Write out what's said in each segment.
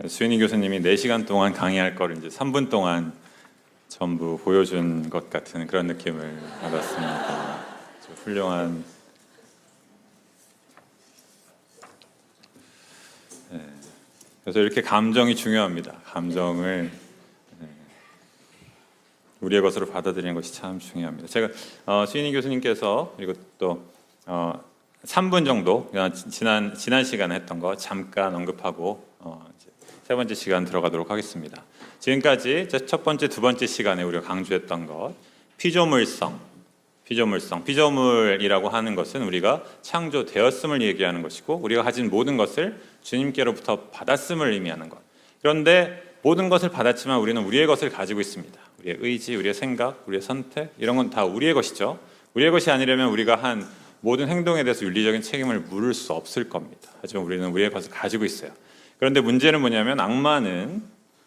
수인이 교수님이 4시간 동안 강의할 거를 이제 3분 동안 전부 보여준 것 같은 그런 느낌을 받았습니다. 아주 훌륭한. 그래서 이렇게 감정이 중요합니다. 감정을 우리의 것으로 받아들이는 것이 참 중요합니다. 제가 수인이 교수님께서 그리고 또 3분 정도 지난 시간에 했던 거 잠깐 언급하고 이제 세 번째 시간 들어가도록 하겠습니다. 지금까지 첫 번째, 두 번째 시간에 우리가 강조했던 것, 피조물성. 피조물이라고 하는 것은 우리가 창조되었음을 얘기하는 것이고 우리가 가진 모든 것을 주님께로부터 받았음을 의미하는 것. 그런데 모든 것을 받았지만 우리는 우리의 것을 가지고 있습니다. 우리의 의지, 우리의 생각, 우리의 선택, 이런 건 다 우리의 것이죠. 우리의 것이 아니려면 우리가 한 모든 행동에 대해서 윤리적인 책임을 물을 수 없을 겁니다. 하지만 우리는 우리의 것을 가지고 있어요. 그런데 문제는 뭐냐면 악마는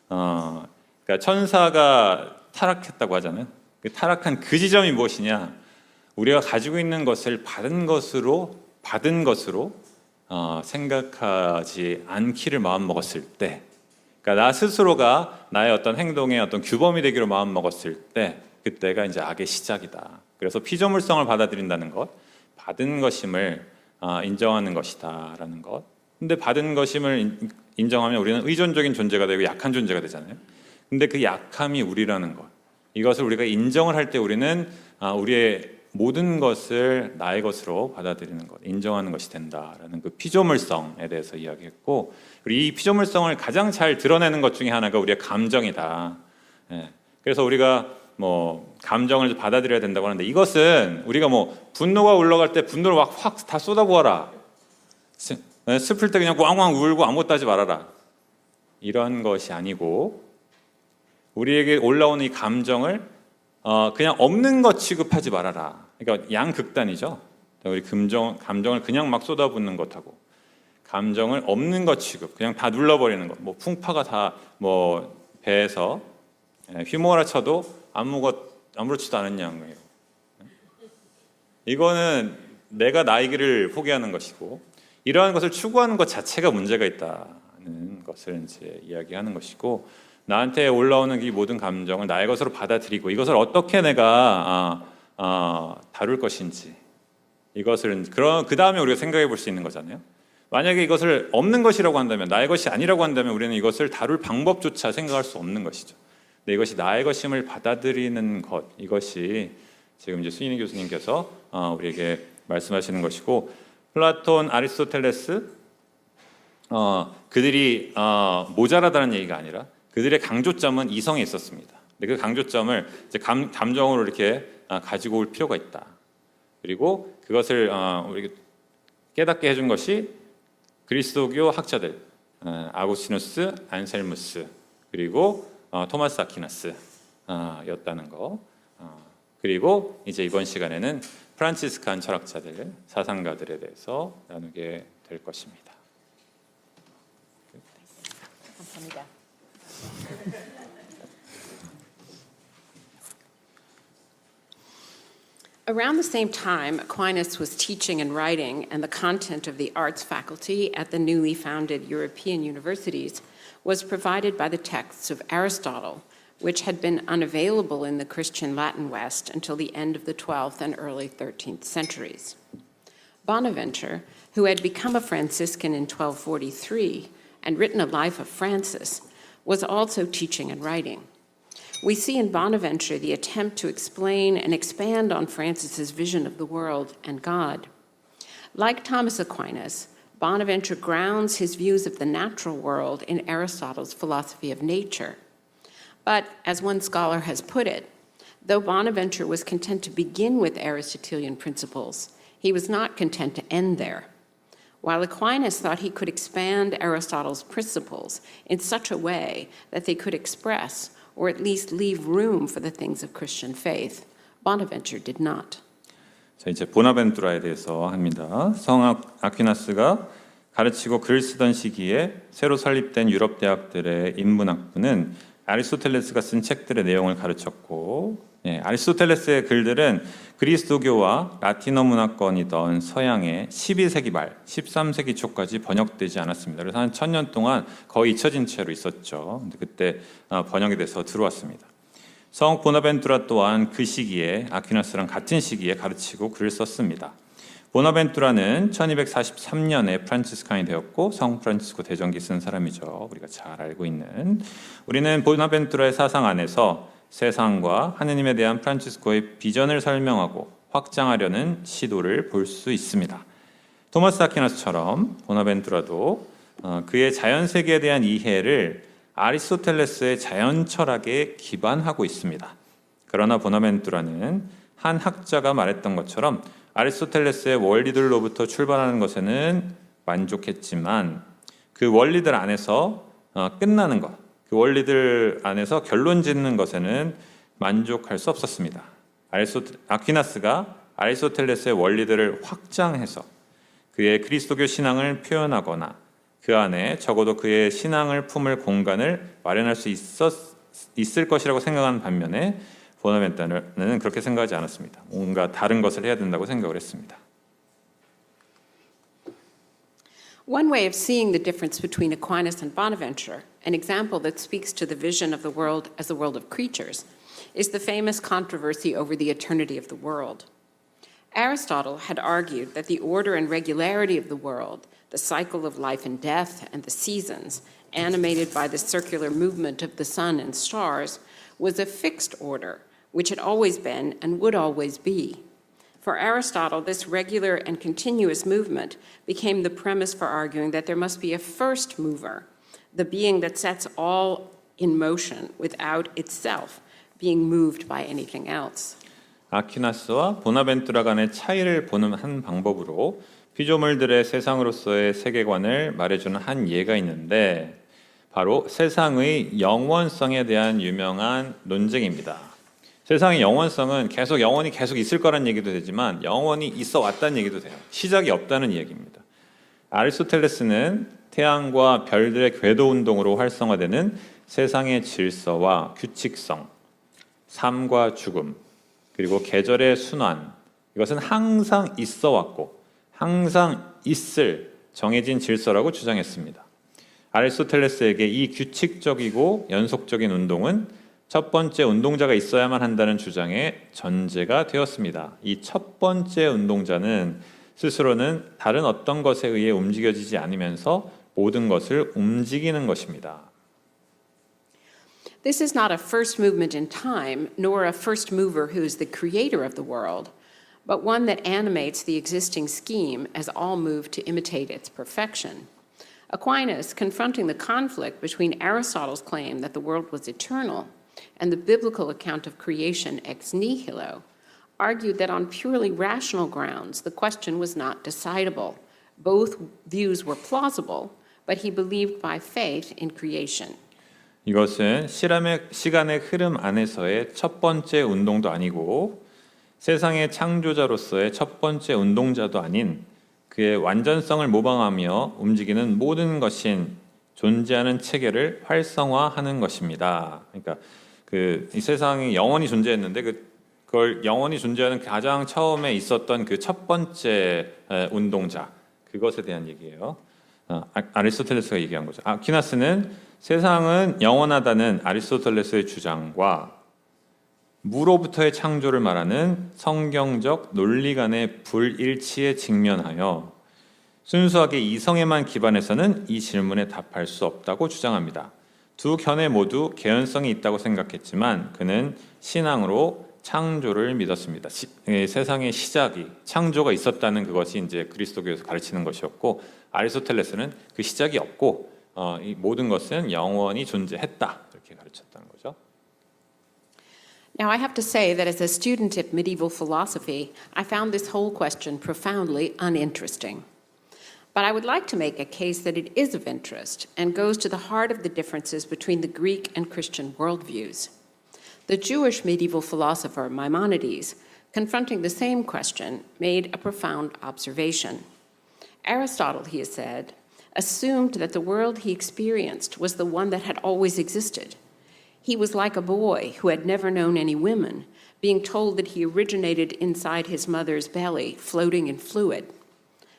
그러니까 천사가 타락했다고 하잖아요. 그 타락한 그 지점이 무엇이냐? 우리가 가지고 있는 것을 받은 것으로 생각하지 않기를 마음 먹었을 때, 그러니까 나 스스로가 나의 어떤 행동의 어떤 규범이 되기로 마음 먹었을 때, 그때가 이제 악의 시작이다. 그래서 피조물성을 받아들인다는 것, 받은 것임을 인정하는 것이다라는 것. 근데 받은 것임을 인정하면 우리는 의존적인 존재가 되고 약한 존재가 되잖아요. 근데 그 약함이 우리라는 것, 이것을 우리가 인정을 할 때 우리는 우리의 모든 것을 나의 것으로 받아들이는 것, 인정하는 것이 된다라는 그 피조물성에 대해서 이야기했고, 그리고 이 피조물성을 가장 잘 드러내는 것 중에 하나가 우리의 감정이다. 그래서 우리가 감정을 받아들여야 된다고 하는데, 이것은 우리가 분노가 올라갈 때 분노를 확 다 쏟아부어라, 슬플 때 그냥 꽝꽝 울고 아무것도 하지 말아라, 이런 것이 아니고, 우리에게 올라오는 이 감정을 그냥 없는 것 취급하지 말아라. 그러니까 양극단이죠. 우리 감정을 그냥 막 쏟아붓는 것하고, 감정을 없는 것 취급, 그냥 다 눌러버리는 것. 풍파가 다 배에서 휘몰아쳐도 아무렇지도 않은 양이에요. 이거는 내가 나이기를 포기하는 것이고, 이러한 것을 추구하는 것 자체가 문제가 있다는 것을 이제 이야기하는 것이고, 나한테 올라오는 이 모든 감정을 나의 것으로 받아들이고 이것을 어떻게 내가 다룰 것인지, 이것을 그 다음에 우리가 생각해 볼 수 있는 거잖아요. 만약에 이것을 없는 것이라고 한다면, 나의 것이 아니라고 한다면 우리는 이것을 다룰 방법조차 생각할 수 없는 것이죠. 근데 이것이 나의 것임을 받아들이는 것, 이것이 지금 이제 수인이 교수님께서 우리에게 말씀하시는 것이고, 플라톤, 아리스토텔레스 그들이 모자라다는 얘기가 아니라 그들의 강조점은 이성에 있었습니다. 근데 그 강조점을 이제 감정으로 이렇게 가지고 올 필요가 있다. 그리고 그것을 우리에게 깨닫게 해준 것이 그리스도교 학자들, 아구스티누스, 안셀무스, 그리고 토마스 아퀴나스 였다는 거. 그리고 이제 이번 시간에는 프란치스칸 철학자들, 사상가들에 대해서 나누게 될 것입니다. 감사합니다. Around the same time, Aquinas was teaching and writing, and the content of the arts faculty at the newly founded European universities was provided by the texts of Aristotle, which had been unavailable in the Christian Latin West until the end of the 12th and early 13th centuries. Bonaventure, who had become a Franciscan in 1243 and written a life of Francis, was also teaching and writing. We see in Bonaventure the attempt to explain and expand on Francis's vision of the world and God. Like Thomas Aquinas, Bonaventure grounds his views of the natural world in Aristotle's philosophy of nature. But, as one scholar has put it, though Bonaventure was content to begin with Aristotelian principles, he was not content to end there. While Aquinas thought he could expand Aristotle's principles in such a way that they could express or at least leave room for the things of Christian faith, Bonaventure did not. 자, 이제 보나벤투라에 대해서 합니다. 성 아퀴나스가 가르치고 글을 쓰던 시기에 새로 설립된 유럽 대학들의 인문학부는 아리스토텔레스가 쓴 책들의 내용을 가르쳤고, 아리스토텔레스의 글들은 그리스도교와 라틴어 문화권이던 서양의 12세기 말, 13세기 초까지 번역되지 않았습니다. 그래서 한 1000년 동안 거의 잊혀진 채로 있었죠. 근데 그때 번역이 돼서 들어왔습니다. 성 보나벤투라 또한 그 시기에 아퀴나스랑 같은 시기에 가르치고 글을 썼습니다. 보나벤투라는 1243년에 프란치스칸이 되었고 성 프란치스코 대전기 쓴 사람이죠. 우리가 잘 알고 있는. 우리는 보나벤투라의 사상 안에서 세상과 하느님에 대한 프란치스코의 비전을 설명하고 확장하려는 시도를 볼 수 있습니다. 토마스 아퀴나스처럼 보나벤투라도 그의 자연세계에 대한 이해를 아리스토텔레스의 자연철학에 기반하고 있습니다. 그러나 보나벤투라는 한 학자가 말했던 것처럼 아리스토텔레스의 원리들로부터 출발하는 것에는 만족했지만 그 원리들 안에서 끝나는 것, 그 원리들 안에서 결론 짓는 것에는 만족할 수 없었습니다. 아퀴나스가 아리스토텔레스의 원리들을 확장해서 그의 그리스도교 신앙을 표현하거나 그 안에 적어도 그의 신앙을 품을 공간을 마련할 수 있을 것이라고 생각하는 반면에 보나벤투라는 그렇게 생각하지 않았습니다. 뭔가 다른 것을 해야 된다고 생각을 했습니다. One way of seeing the difference between Aquinas and Bonaventure, an example that speaks to the vision of the world as the world of creatures, is the famous controversy over the eternity of the world. Aristotle had argued that the order and regularity of the world, the cycle of life and death, and the seasons, animated by the circular movement of the sun and stars, was a fixed order, which had always been and would always be. For Aristotle, this regular and continuous movement became the premise for arguing that there must be a first mover, the being that sets all in motion without itself being moved by anything else. 아퀴나스와 보나벤투라 간의 차이를 보는 한 방법으로 피조물들의 세상으로서의 세계관을 말해주는 한 예가 있는데 바로 세상의 영원성에 대한 유명한 논쟁입니다. 세상의 영원성은 영원히 계속 있을 거란 얘기도 되지만 영원히 있어 왔다는 얘기도 돼요. 시작이 없다는 얘기입니다. 아리스토텔레스는 태양과 별들의 궤도 운동으로 활성화되는 세상의 질서와 규칙성, 삶과 죽음, 그리고 계절의 순환, 이것은 항상 있어 왔고 항상 있을 정해진 질서라고 주장했습니다. 아리스토텔레스에게 이 규칙적이고 연속적인 운동은 첫 번째 운동자가 있어야만 한다는 주장의 전제가 되었습니다. 이 첫 번째 운동자는 스스로는 다른 어떤 것에 의해 움직여지지 않으면서 모든 것을 움직이는 것입니다. This is not a first movement in time, nor a first mover who is the creator of the world, but one that animates the existing scheme as all move to imitate its perfection. Aquinas, confronting the conflict between Aristotle's claim that the world was eternal and the biblical account of creation ex nihilo, argued that on purely rational grounds the question was not decidable. Both views were plausible, but he believed by faith in creation. 이것은 시간의 흐름 안에서의 첫 번째 운동도 아니고 세상의 창조자로서의 첫 번째 운동자도 아닌 그의 완전성을 모방하며 움직이는 모든 것인 존재하는 체계를 활성화하는 것입니다. 그러니까 이 세상이 영원히 존재했는데 그걸 영원히 존재하는 가장 처음에 있었던 그 첫 번째 운동자, 그것에 대한 얘기예요. 아리스토텔레스가 얘기한 거죠. 아퀴나스는 세상은 영원하다는 아리스토텔레스의 주장과 무로부터의 창조를 말하는 성경적 논리 간의 불일치에 직면하여 순수하게 이성에만 기반해서는 이 질문에 답할 수 없다고 주장합니다. 두 견해 모두 개연성이 있다고 생각했지만 그는 신앙으로 창조를 믿었습니다. 세상의 시작이 창조가 있었다는 그것이 이제 그리스도교에서 가르치는 것이었고 아리스토텔레스는 그 시작이 없고 이 모든 것은 영원히 존재했다 이렇게 가르쳤다는 거죠. Now, I have to say that as a student of medieval philosophy, I found this whole question profoundly uninteresting. But I would like to make a case that it is of interest and goes to the heart of the differences between the Greek and Christian worldviews. The Jewish medieval philosopher Maimonides, confronting the same question, made a profound observation. Aristotle, he has said, assumed that the world he experienced was the one that had always existed. He was like a boy who had never known any women, being told that he originated inside his mother's belly, floating in fluid.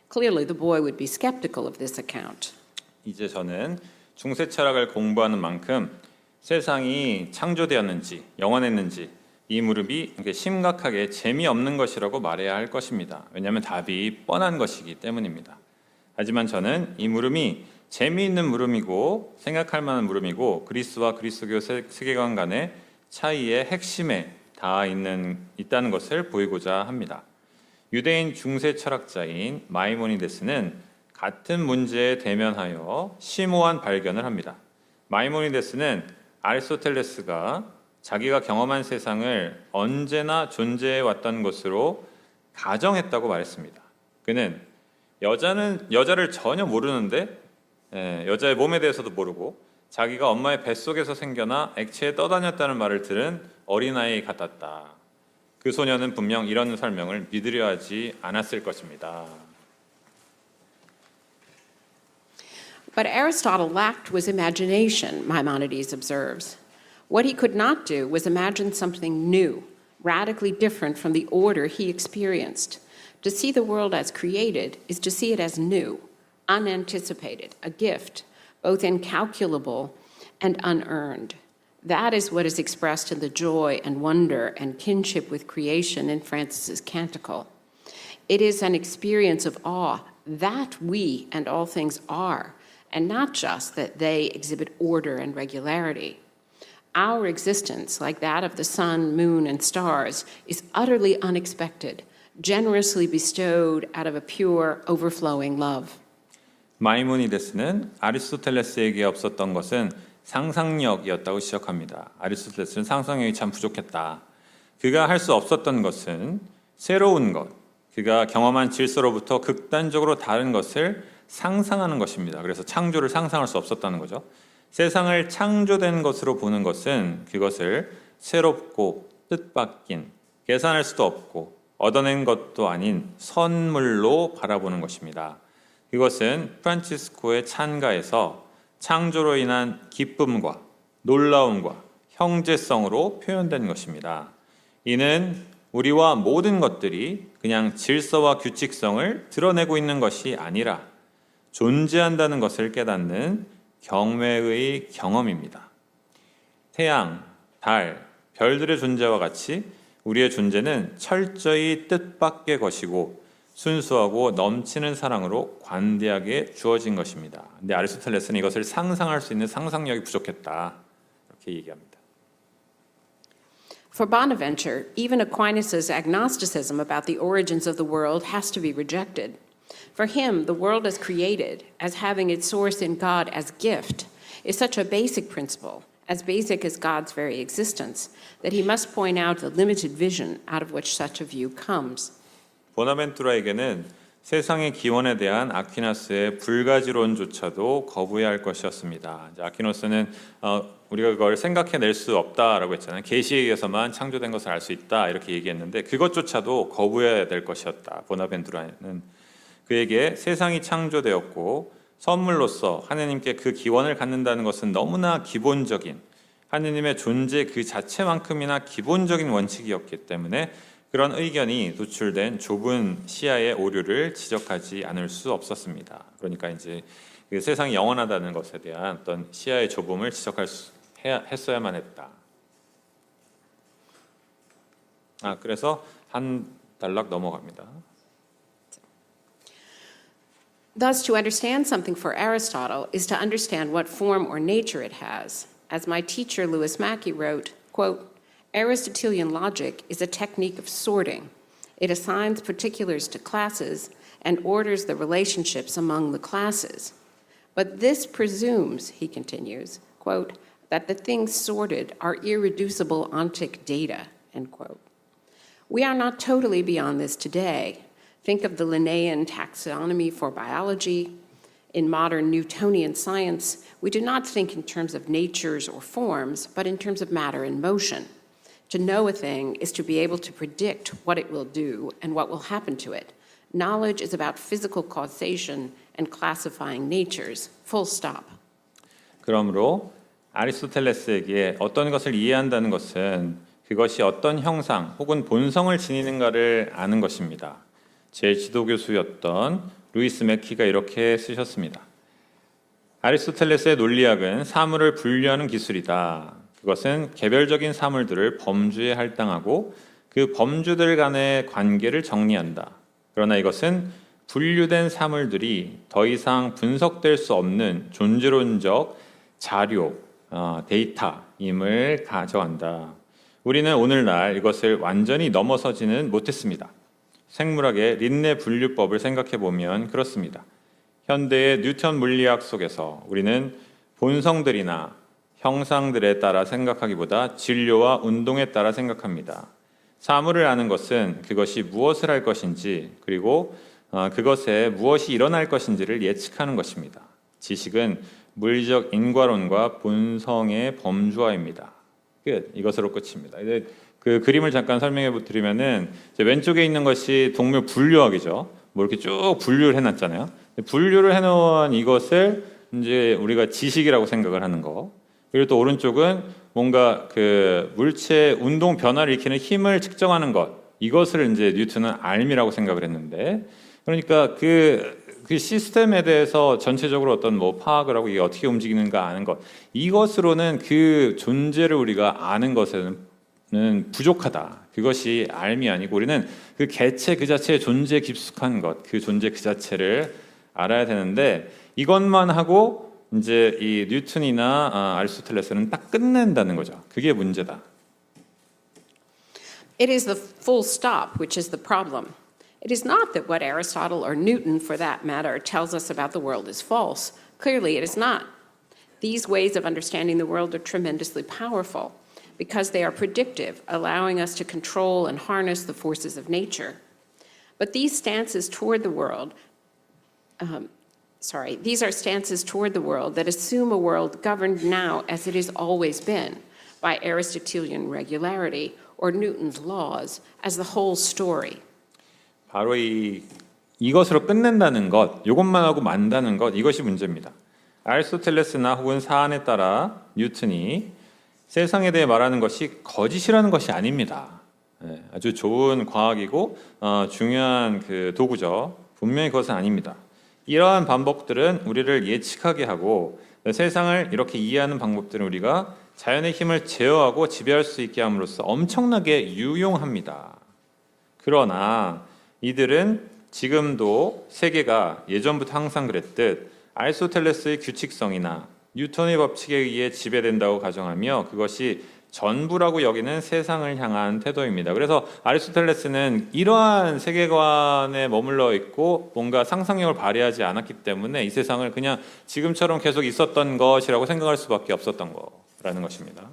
Clearly, the boy would be skeptical of this account. 이제 저는 중세 철학을 공부하는 만큼 세상이 창조되었는지 영원했는지 이 물음이 심각하게 재미없는 것이라고 말해야 할 것입니다. 왜냐하면 답이 뻔한 것이기 때문입니다. 하지만 저는 이 물음이 재미있는 물음이고 생각할 만한 물음이고 그리스와 그리스도교 세계관 간의 차이의 핵심에 있다는 것을 보이고자 합니다. 유대인 중세 철학자인 마이모니데스는 같은 문제에 대면하여 심오한 발견을 합니다. 마이모니데스는 아리스토텔레스가 자기가 경험한 세상을 언제나 존재해 왔던 것으로 가정했다고 말했습니다. 그는 여자를 전혀 모르는데 여자의 몸에 대해서도 모르고 자기가 엄마의 뱃속에서 생겨나 액체에 떠다녔다는 말을 들은 어린아이 같았다. 그 소녀는 분명 이런 설명을 믿으려 하지 않았을 것입니다. But Aristotle lacked was imagination, Maimonides observes. What he could not do was imagine something new, radically different from the order he experienced. To see the world as created is to see it as new, unanticipated, a gift, both incalculable and unearned. That is what is expressed in the joy and wonder and kinship with creation in Francis's canticle. It is an experience of awe that we and all things are, and not just that they exhibit order and regularity. Our existence, like that of the sun, moon, and stars, is utterly unexpected, generously bestowed out of a pure, overflowing love. 마이모니데스는 아리스토텔레스에게 없었던 것은 상상력이었다고 지적합니다. 아리스토텔레스는 상상력이 참 부족했다. 그가 할 수 없었던 것은 새로운 것, 그가 경험한 질서로부터 극단적으로 다른 것을 상상하는 것입니다. 그래서 창조를 상상할 수 없었다는 거죠. 세상을 창조된 것으로 보는 것은 그것을 새롭고 뜻밖인, 계산할 수도 없고 얻어낸 것도 아닌 선물로 바라보는 것입니다. 이것은 프란치스코의 찬가에서 창조로 인한 기쁨과 놀라움과 형제성으로 표현된 것입니다. 이는 우리와 모든 것들이 그냥 질서와 규칙성을 드러내고 있는 것이 아니라 존재한다는 것을 깨닫는 경외의 경험입니다. 태양, 달, 별들의 존재와 같이 우리의 존재는 철저히 뜻밖의 것이고 순수하고 넘치는 사랑으로 관대하게 주어진 것입니다. 근데 아리스토텔레스는 이것을 상상할 수 있는 상상력이 부족했다. 이렇게 얘기합니다. For Bonaventure, even Aquinas' agnosticism about the origins of the world has to be rejected. For him, the world as created, as having its source in God as gift, is such a basic principle, as basic as God's very existence, that he must point out the limited vision out of which such a view comes. 보나벤투라에게는 세상의 기원에 대한 아퀴나스의 불가지론조차도 거부해야 할 것이었습니다. 아퀴나스는 우리가 그걸 생각해낼 수 없다라고 했잖아요. 계시에 의해서만 창조된 것을 알 수 있다 이렇게 얘기했는데 그것조차도 거부해야 될 것이었다. 보나벤투라는 그에게 세상이 창조되었고 선물로서 하느님께 그 기원을 갖는다는 것은 너무나 기본적인 하느님의 존재 그 자체만큼이나 기본적인 원칙이었기 때문에 그런 의견이 노출된 좁은 시야의 오류를 지적하지 않을 수 없었습니다. 그러니까 이제 그 세상이 영원하다는 것에 대한 어떤 시야의 좁음을 했어야만 했다. 그래서 한 단락 넘어갑니다. Thus, to understand something for Aristotle is to understand what form or nature it has. As my teacher, Louis Mackey, wrote, quote, Aristotelian logic is a technique of sorting. It assigns particulars to classes and orders the relationships among the classes. But this presumes, he continues, quote, that the things sorted are irreducible ontic data, end quote. We are not totally beyond this today. Think of the Linnaean taxonomy for biology. In modern Newtonian science, we do not think in terms of natures or forms, but in terms of matter and motion. To know a thing is to be able to predict what it will do and what will happen to it. Knowledge is about physical causation and classifying natures, full stop. 그러므로 아리스토텔레스에게 어떤 것을 이해한다는 것은 그것이 어떤 형상 혹은 본성을 지니는가를 아는 것입니다. 제 지도교수였던 루이스 맥키가 이렇게 쓰셨습니다. 아리스토텔레스의 논리학은 사물을 분류하는 기술이다. 그것은 개별적인 사물들을 범주에 할당하고 그 범주들 간의 관계를 정리한다. 그러나 이것은 분류된 사물들이 더 이상 분석될 수 없는 존재론적 자료, 데이터임을 가져간다. 우리는 오늘날 이것을 완전히 넘어서지는 못했습니다. 생물학의 린네 분류법을 생각해 보면 그렇습니다. 현대의 뉴턴 물리학 속에서 우리는 본성들이나 형상들에 따라 생각하기보다 진료와 운동에 따라 생각합니다. 사물을 아는 것은 그것이 무엇을 할 것인지 그리고 그것에 무엇이 일어날 것인지를 예측하는 것입니다. 지식은 물리적 인과론과 본성의 범주화입니다. 끝. 이것으로 끝입니다. 이제 그 그림을 잠깐 설명해 드리면은 왼쪽에 있는 것이 동물 분류학이죠. 뭐 이렇게 쭉 분류를 해놨잖아요. 분류를 해놓은 이것을 이제 우리가 지식이라고 생각을 하는 거. 그리고 또 오른쪽은 뭔가 그 물체 운동 변화를 일으키는 힘을 측정하는 것. 이것을 이제 뉴턴은 알미라고 생각을 했는데, 그러니까 그 시스템에 대해서 전체적으로 어떤 뭐 파악을 하고 이게 어떻게 움직이는가 아는 것. 이것으로는 그 존재를 우리가 아는 것에는 부족하다. 그것이 알미 아니고 우리는 그 개체 그 자체의 존재 깊숙한 것, 그 존재 그 자체를 알아야 되는데 이것만 하고 이제 이 뉴턴이나 아리스토텔레스는 딱 끝낸다는 거죠. 그게 문제다. It is the full stop which is the problem. It is not that what Aristotle or Newton, for that matter, tells us about the world is false. Clearly, it is not. These ways of understanding the world are tremendously powerful because they are predictive, allowing us to control and harness the forces of nature. But these stances toward the world, these are stances toward the world that assume a world governed now as it has always been by Aristotelian regularity or Newton's laws as the whole story. 바로 이것으로 끝낸다는 것, 이것만 하고 만다는 것, 이것이 문제입니다. 아리스토텔레스나 혹은 사안에 따라 뉴턴이 세상에 대해 말하는 것이 거짓이라는 것이 아닙니다. 아주 좋은 과학이고 중요한 그 도구죠. 분명히 그것은 아닙니다. 이러한 반복들은 우리를 예측하게 하고 세상을 이렇게 이해하는 방법들은 우리가 자연의 힘을 제어하고 지배할 수 있게 함으로써 엄청나게 유용합니다. 그러나 이들은 지금도 세계가 예전부터 항상 그랬듯 아리스토텔레스의 규칙성이나 뉴턴의 법칙에 의해 지배된다고 가정하며 그것이 전부라고 여기는 세상을 향한 태도입니다. 그래서 아리스토텔레스는 이러한 세계관에 머물러 있고 뭔가 상상력을 발휘하지 않았기 때문에 이 세상을 그냥 지금처럼 계속 있었던 것이라고 생각할 수밖에 없었던 거라는 것입니다.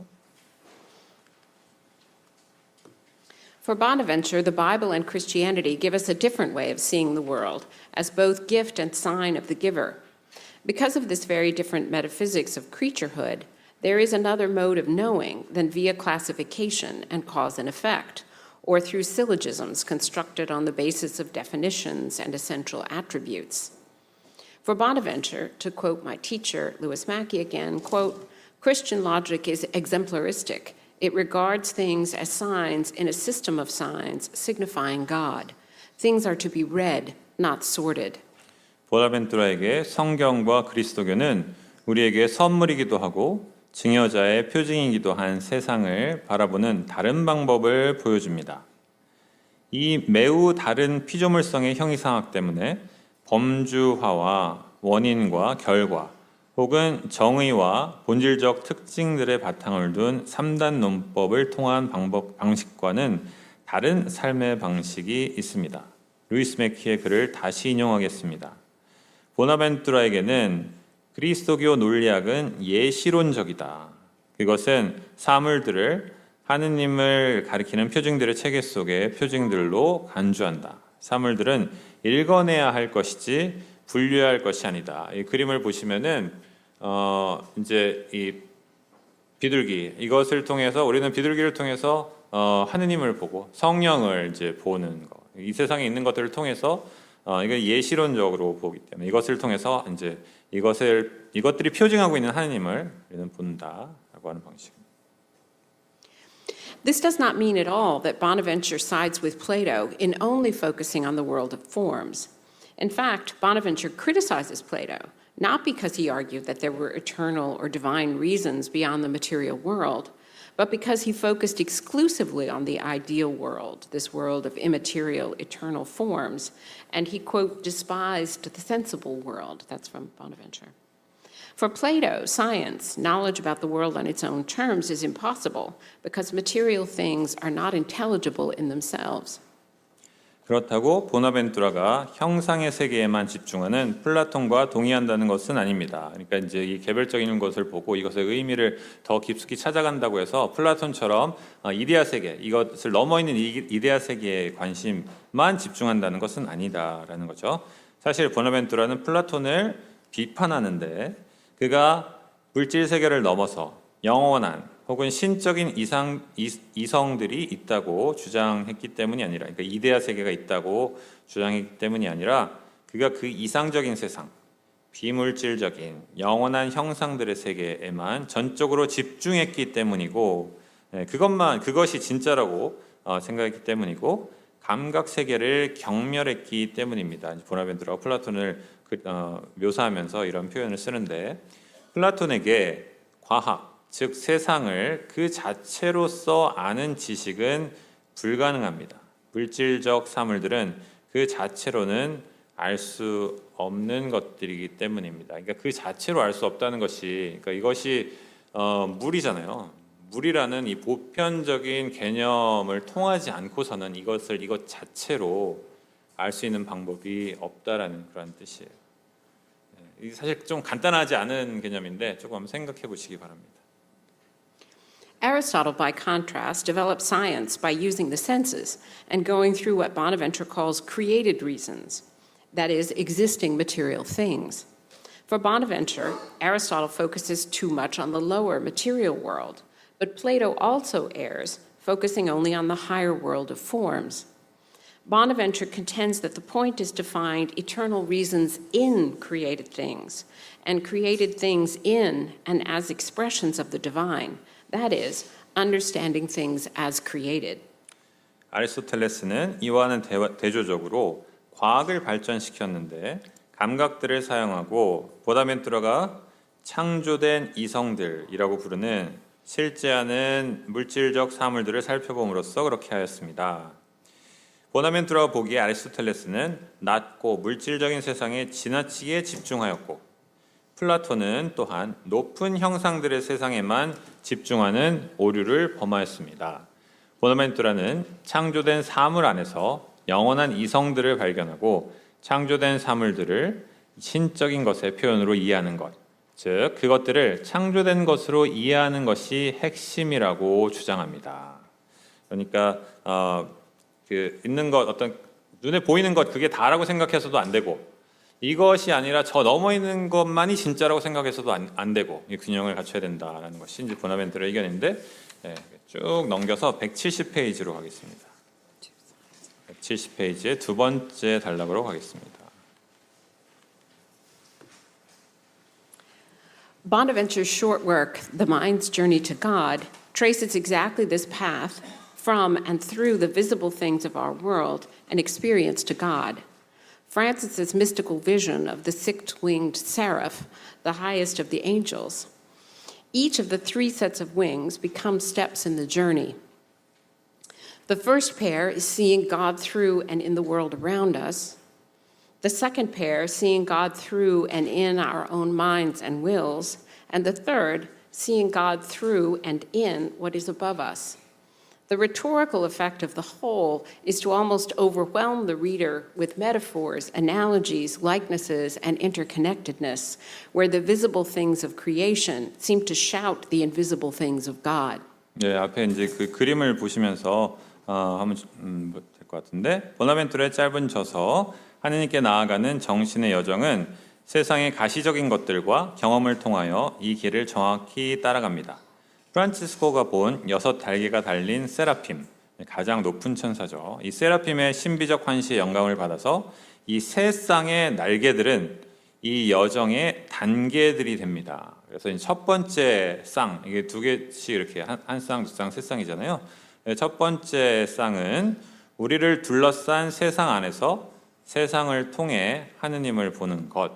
For Bonaventure, the Bible and Christianity give us a different way of seeing the world, as both gift and sign of the giver. Because of this very different metaphysics of creaturehood, there is another mode of knowing than via classification and cause and effect, or through syllogisms constructed on the basis of definitions and essential attributes. For Bonaventure, to quote my teacher, Louis Mackey again, quote, Christian logic is exemplaristic. It regards things as signs in a system of signs signifying God. Things are to be read, not sorted. 보나벤투라에게 성경과 그리스도교는 우리에게 선물이기도 하고 증여자의 표징이기도 한 세상을 바라보는 다른 방법을 보여줍니다. 이 매우 다른 피조물성의 형이상학 때문에 범주화와 원인과 결과 혹은 정의와 본질적 특징들의 바탕을 둔 3단 논법을 통한 방식과는 다른 삶의 방식이 있습니다. 루이스 맥키의 글을 다시 인용하겠습니다. 보나벤투라에게는 그리스도교 논리학은 예시론적이다. 그것은 사물들을 하느님을 가리키는 표징들의 체계 속의 표징들로 간주한다. 사물들은 읽어내야 할 것이지 분류해야 할 것이 아니다. 이 그림을 보시면은 이제 이 비둘기 이것을 통해서 우리는 비둘기를 통해서 하느님을 보고 성령을 이제 보는 거. 이 세상에 있는 것들을 통해서 이걸 예시론적으로 보기 때문에 이것을 통해서 이제 이것들이 표징하고 있는 하느님을 우리는 본다라고 하는 방식입니다. This does not mean at all that Bonaventure sides with Plato in only focusing on the world of forms. In fact, Bonaventure criticizes Plato, not because he argued that there were eternal or divine reasons beyond the material world, but because he focused exclusively on the ideal world, this world of immaterial, eternal forms, and he, quote, despised the sensible world. That's from Bonaventure. For Plato, science, knowledge about the world on its own terms, is impossible because material things are not intelligible in themselves. 그렇다고 보나벤투라가 형상의 세계에만 집중하는 플라톤과 동의한다는 것은 아닙니다. 그러니까 이제 이 개별적인 것을 보고 이것의 의미를 더 깊숙이 찾아간다고 해서 플라톤처럼 이데아 세계, 이것을 넘어 있는 이데아 세계에 관심만 집중한다는 것은 아니다라는 거죠. 사실 보나벤투라는 플라톤을 비판하는데 그가 물질 세계를 넘어서 영원한 혹은 신적인 이성들이 있다고 주장했기 때문이 아니라, 그러니까 이데아 세계가 있다고 주장했기 때문이 아니라 그가 그 이상적인 세상, 비물질적인 영원한 형상들의 세계에만 전적으로 집중했기 때문이고, 그것이 진짜라고 생각했기 때문이고, 감각 세계를 경멸했기 때문입니다. 보나벤투라가 플라톤을 묘사하면서 이런 표현을 쓰는데, 플라톤에게 과학, 즉 세상을 그 자체로서 아는 지식은 불가능합니다. 물질적 사물들은 그 자체로는 알 수 없는 것들이기 때문입니다. 그러니까 그 자체로 알 수 없다는 것이, 그러니까 이것이 물이잖아요. 물이라는 이 보편적인 개념을 통하지 않고서는 이것 자체로 알 수 있는 방법이 없다라는 그런 뜻이에요. 이게 사실 좀 간단하지 않은 개념인데 조금 한번 생각해 보시기 바랍니다. Aristotle, by contrast, developed science by using the senses and going through what Bonaventure calls created reasons, that is, existing material things. For Bonaventure, Aristotle focuses too much on the lower material world, but Plato also errs, focusing only on the higher world of forms. Bonaventure contends that the point is to find eternal reasons in created things, and created things in and as expressions of the divine. That is, understanding things as created. 아리스토텔레스는 이와는 대조적으로 과학을 발전시켰는데 감각들을 사용하고 보나벤투라가 창조된 이성들이라고 부르는 실제하는 물질적 사물들을 살펴봄으로써 그렇게 하였습니다. 보나벤투라가 보기에 아리스토텔레스는 낮고 물질적인 세상에 지나치게 집중하였고 플라톤은 또한 높은 형상들의 세상에만 집중하는 오류를 범하였습니다. 보나벤투라는 창조된 사물 안에서 영원한 이성들을 발견하고 창조된 사물들을 신적인 것의 표현으로 이해하는 것, 즉 그것들을 창조된 것으로 이해하는 것이 핵심이라고 주장합니다. 그러니까 있는 것, 어떤 눈에 보이는 것 그게 다라고 생각해서도 안 되고 이것이 아니라 저 넘어 있는 것만이 진짜라고 생각해서도 안 되고 이 균형을 갖춰야 된다라는 것이 이제 보나벤투라의 의견인데 쭉 넘겨서 170페이지로 가겠습니다. 170페이지의 두 번째 단락으로 가겠습니다. Bonaventure's short work, The Mind's Journey to God, traces exactly this path from and through the visible things of our world and experience to God. Francis's mystical vision of the six-winged seraph, the highest of the angels. Each of the three sets of wings becomes steps in the journey. The first pair is seeing God through and in the world around us. The second pair, seeing God through and in our own minds and wills. And the third, seeing God through and in what is above us. The rhetorical effect of the whole is to almost overwhelm the reader with metaphors, analogies, likenesses, and interconnectedness, where the visible things of creation seem to shout the invisible things of God. 네, 앞에 이제 그 그림을 보시면서 하면 될 것 같은데, 보나벤투라의 짧은 저서 하느님께 나아가는 정신의 여정은 세상의 가시적인 것들과 경험을 통하여 이 길을 정확히 따라갑니다. 프란치스코가 본 6달개가 달린 세라핌, 가장 높은 천사죠. 이 세라핌의 신비적 환시의 영감을 받아서 이 세 쌍의 날개들은 이 여정의 단계들이 됩니다. 그래서 첫 번째 쌍, 이게 두 개씩 이렇게 한 쌍, 두 쌍, 세 쌍이잖아요. 첫 번째 쌍은 우리를 둘러싼 세상 안에서 세상을 통해 하느님을 보는 것.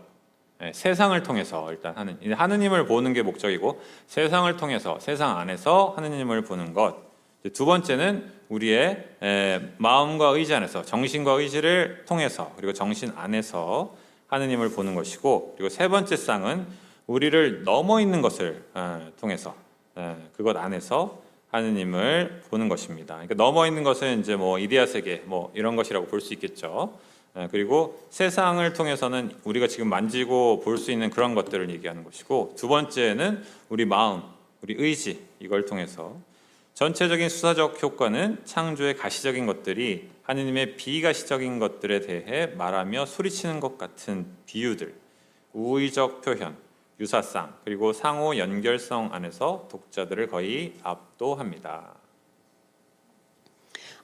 세상을 통해서 일단 하느님을 보는 게 목적이고 세상을 통해서 세상 안에서 하느님을 보는 것. 두 번째는 우리의 마음과 의지 안에서 정신과 의지를 통해서 그리고 정신 안에서 하느님을 보는 것이고 그리고 세 번째 쌍은 우리를 넘어 있는 것을 통해서 그것 안에서 하느님을 보는 것입니다. 그러니까 넘어 있는 것은 이제 뭐 이데아 세계 뭐 이런 것이라고 볼 수 있겠죠. 그리고 세상을 통해서는 우리가 지금 만지고 볼 수 있는 그런 것들을 얘기하는 것이고 두 번째는 우리 마음, 우리 의지 이걸 통해서 전체적인 수사적 효과는 창조의 가시적인 것들이 하느님의 비가시적인 것들에 대해 말하며 소리치는 것 같은 비유들, 우의적 표현, 유사상, 그리고 상호 연결성 안에서 독자들을 거의 압도합니다.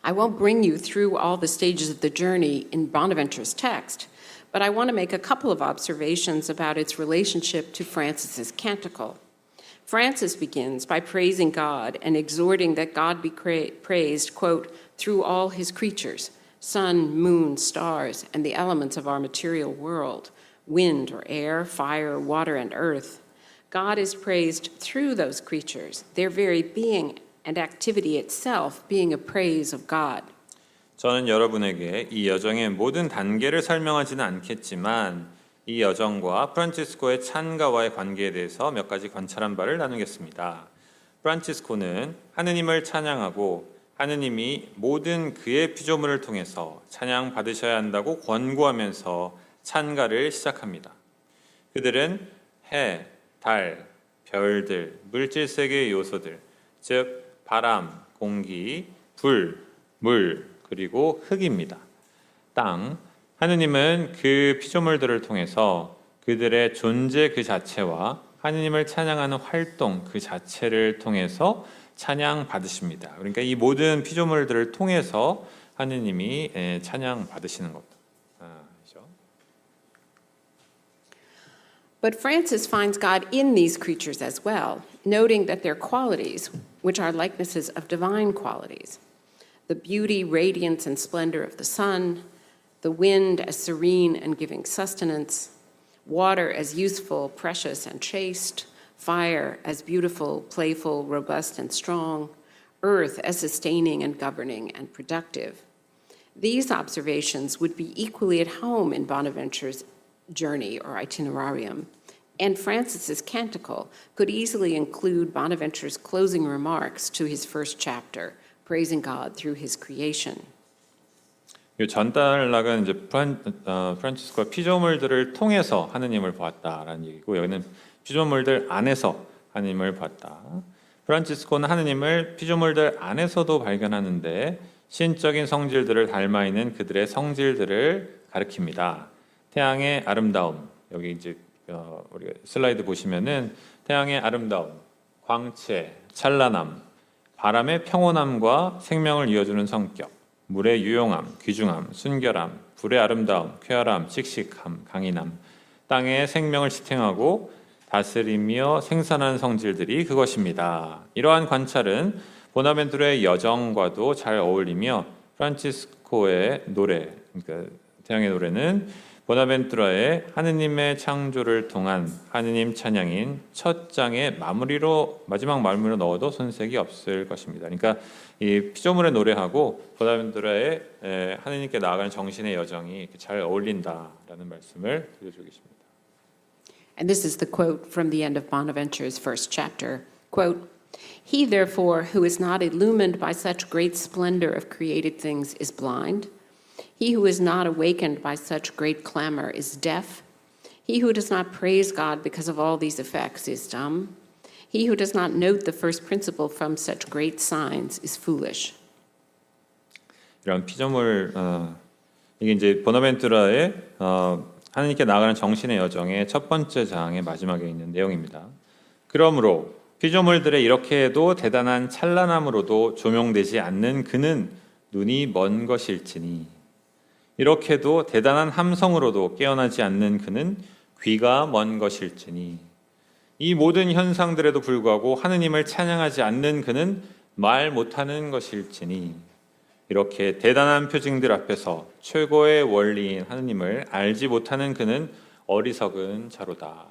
I won't bring you through all the stages of the journey in Bonaventure's text, but I want to make a couple of observations about its relationship to Francis's canticle. Francis begins by praising God and exhorting that God be praised, quote, through all his creatures, sun, moon, stars, and the elements of our material world, wind or air, fire, water, and earth. God is praised through those creatures, their very being and activity itself being a praise of God. 저는 여러분에게 이 여정의 모든 단계를 설명하지는 않겠지만 이 여정과 프란치스코의 찬가와의 관계에 대해서 몇 가지 관찰한 바를 나누겠습니다. 프란치스코는 하느님을 찬양하고 하느님이 모든 그의 피조물을 통해서 찬양 받으셔야 한다고 권고하면서 찬가를 시작합니다. 그들은 해, 달, 별들, 물질 세계의 요소들, 즉 바람, 공기, 불, 물, 그리고 흙입니다. 땅, 하느님은 그 피조물들을 통해서 그들의 존재 그 자체와 하느님을 찬양하는 활동 그 자체를 통해서 찬양 받으십니다. 그러니까 이 모든 피조물들을 통해서 하느님이 찬양 받으시는 것이죠. But Francis finds God in these creatures as well, noting that their qualities, which are likenesses of divine qualities, the beauty, radiance, and splendor of the sun, the wind as serene and giving sustenance, water as useful, precious, and chaste, fire as beautiful, playful, robust, and strong, earth as sustaining and governing and productive. These observations would be equally at home in Bonaventure's journey or itinerarium, and Francis's canticle could easily include Bonaventure's closing remarks to his first chapter, praising God through his creation. 이 전단락은 이제 프란치스코가 피조물들을 통해서 하느님을 보았다라는 얘기고 여기는 피조물들 안에서 하느님을 보았다. 프란치스코는 하느님을 피조물들 안에서도 발견하는데 신적인 성질들을 닮아 있는 그들의 성질들을 가리킵니다. 태양의 아름다움, 여기 이제 우리가 슬라이드 보시면은 태양의 아름다움, 광채, 찬란함, 바람의 평온함과 생명을 이어주는 성격, 물의 유용함, 귀중함, 순결함, 불의 아름다움, 쾌활함, 씩씩함, 강인함, 땅의 생명을 지탱하고 다스리며 생산하는 성질들이 그것입니다. 이러한 관찰은 보나벤투라의 여정과도 잘 어울리며 프란치스코의 노래, 그러니까 태양의 노래는 보나벤투라의 하느님의 창조를 통한 하느님 찬양인 첫 장의 마지막 마무리로 넣어도 손색이 없을 것입니다. 그러니까 이 피조물의 노래하고 보나벤투라의 하느님께 나아가는 정신의 여정이 잘 어울린다라는 말씀을 드려주고 계십니다. And this is the quote from the end of Bonaventure's first chapter. Quote, "He, therefore, who is not illumined by such great splendor of created things is blind. He who is not awakened by such great clamor is deaf. He who does not praise God because of all these effects is dumb. He who does not note the first principle from such great signs is foolish." 이런 피조물 이게 이제 보나벤투라의 하느님께 나아가는 정신의 여정의 첫 번째 장의 마지막에 있는 내용입니다. 그러므로 피조물들의 이렇게도 대단한 찬란함으로도 조명되지 않는 그는 눈이 먼 것일지니 이렇게도 대단한 함성으로도 깨어나지 않는 그는 귀가 먼 것일지니. 이 모든 현상들에도 불구하고 하느님을 찬양하지 않는 그는 말 못하는 것일지니. 이렇게 대단한 표징들 앞에서 최고의 원리인 하느님을 알지 못하는 그는 어리석은 자로다.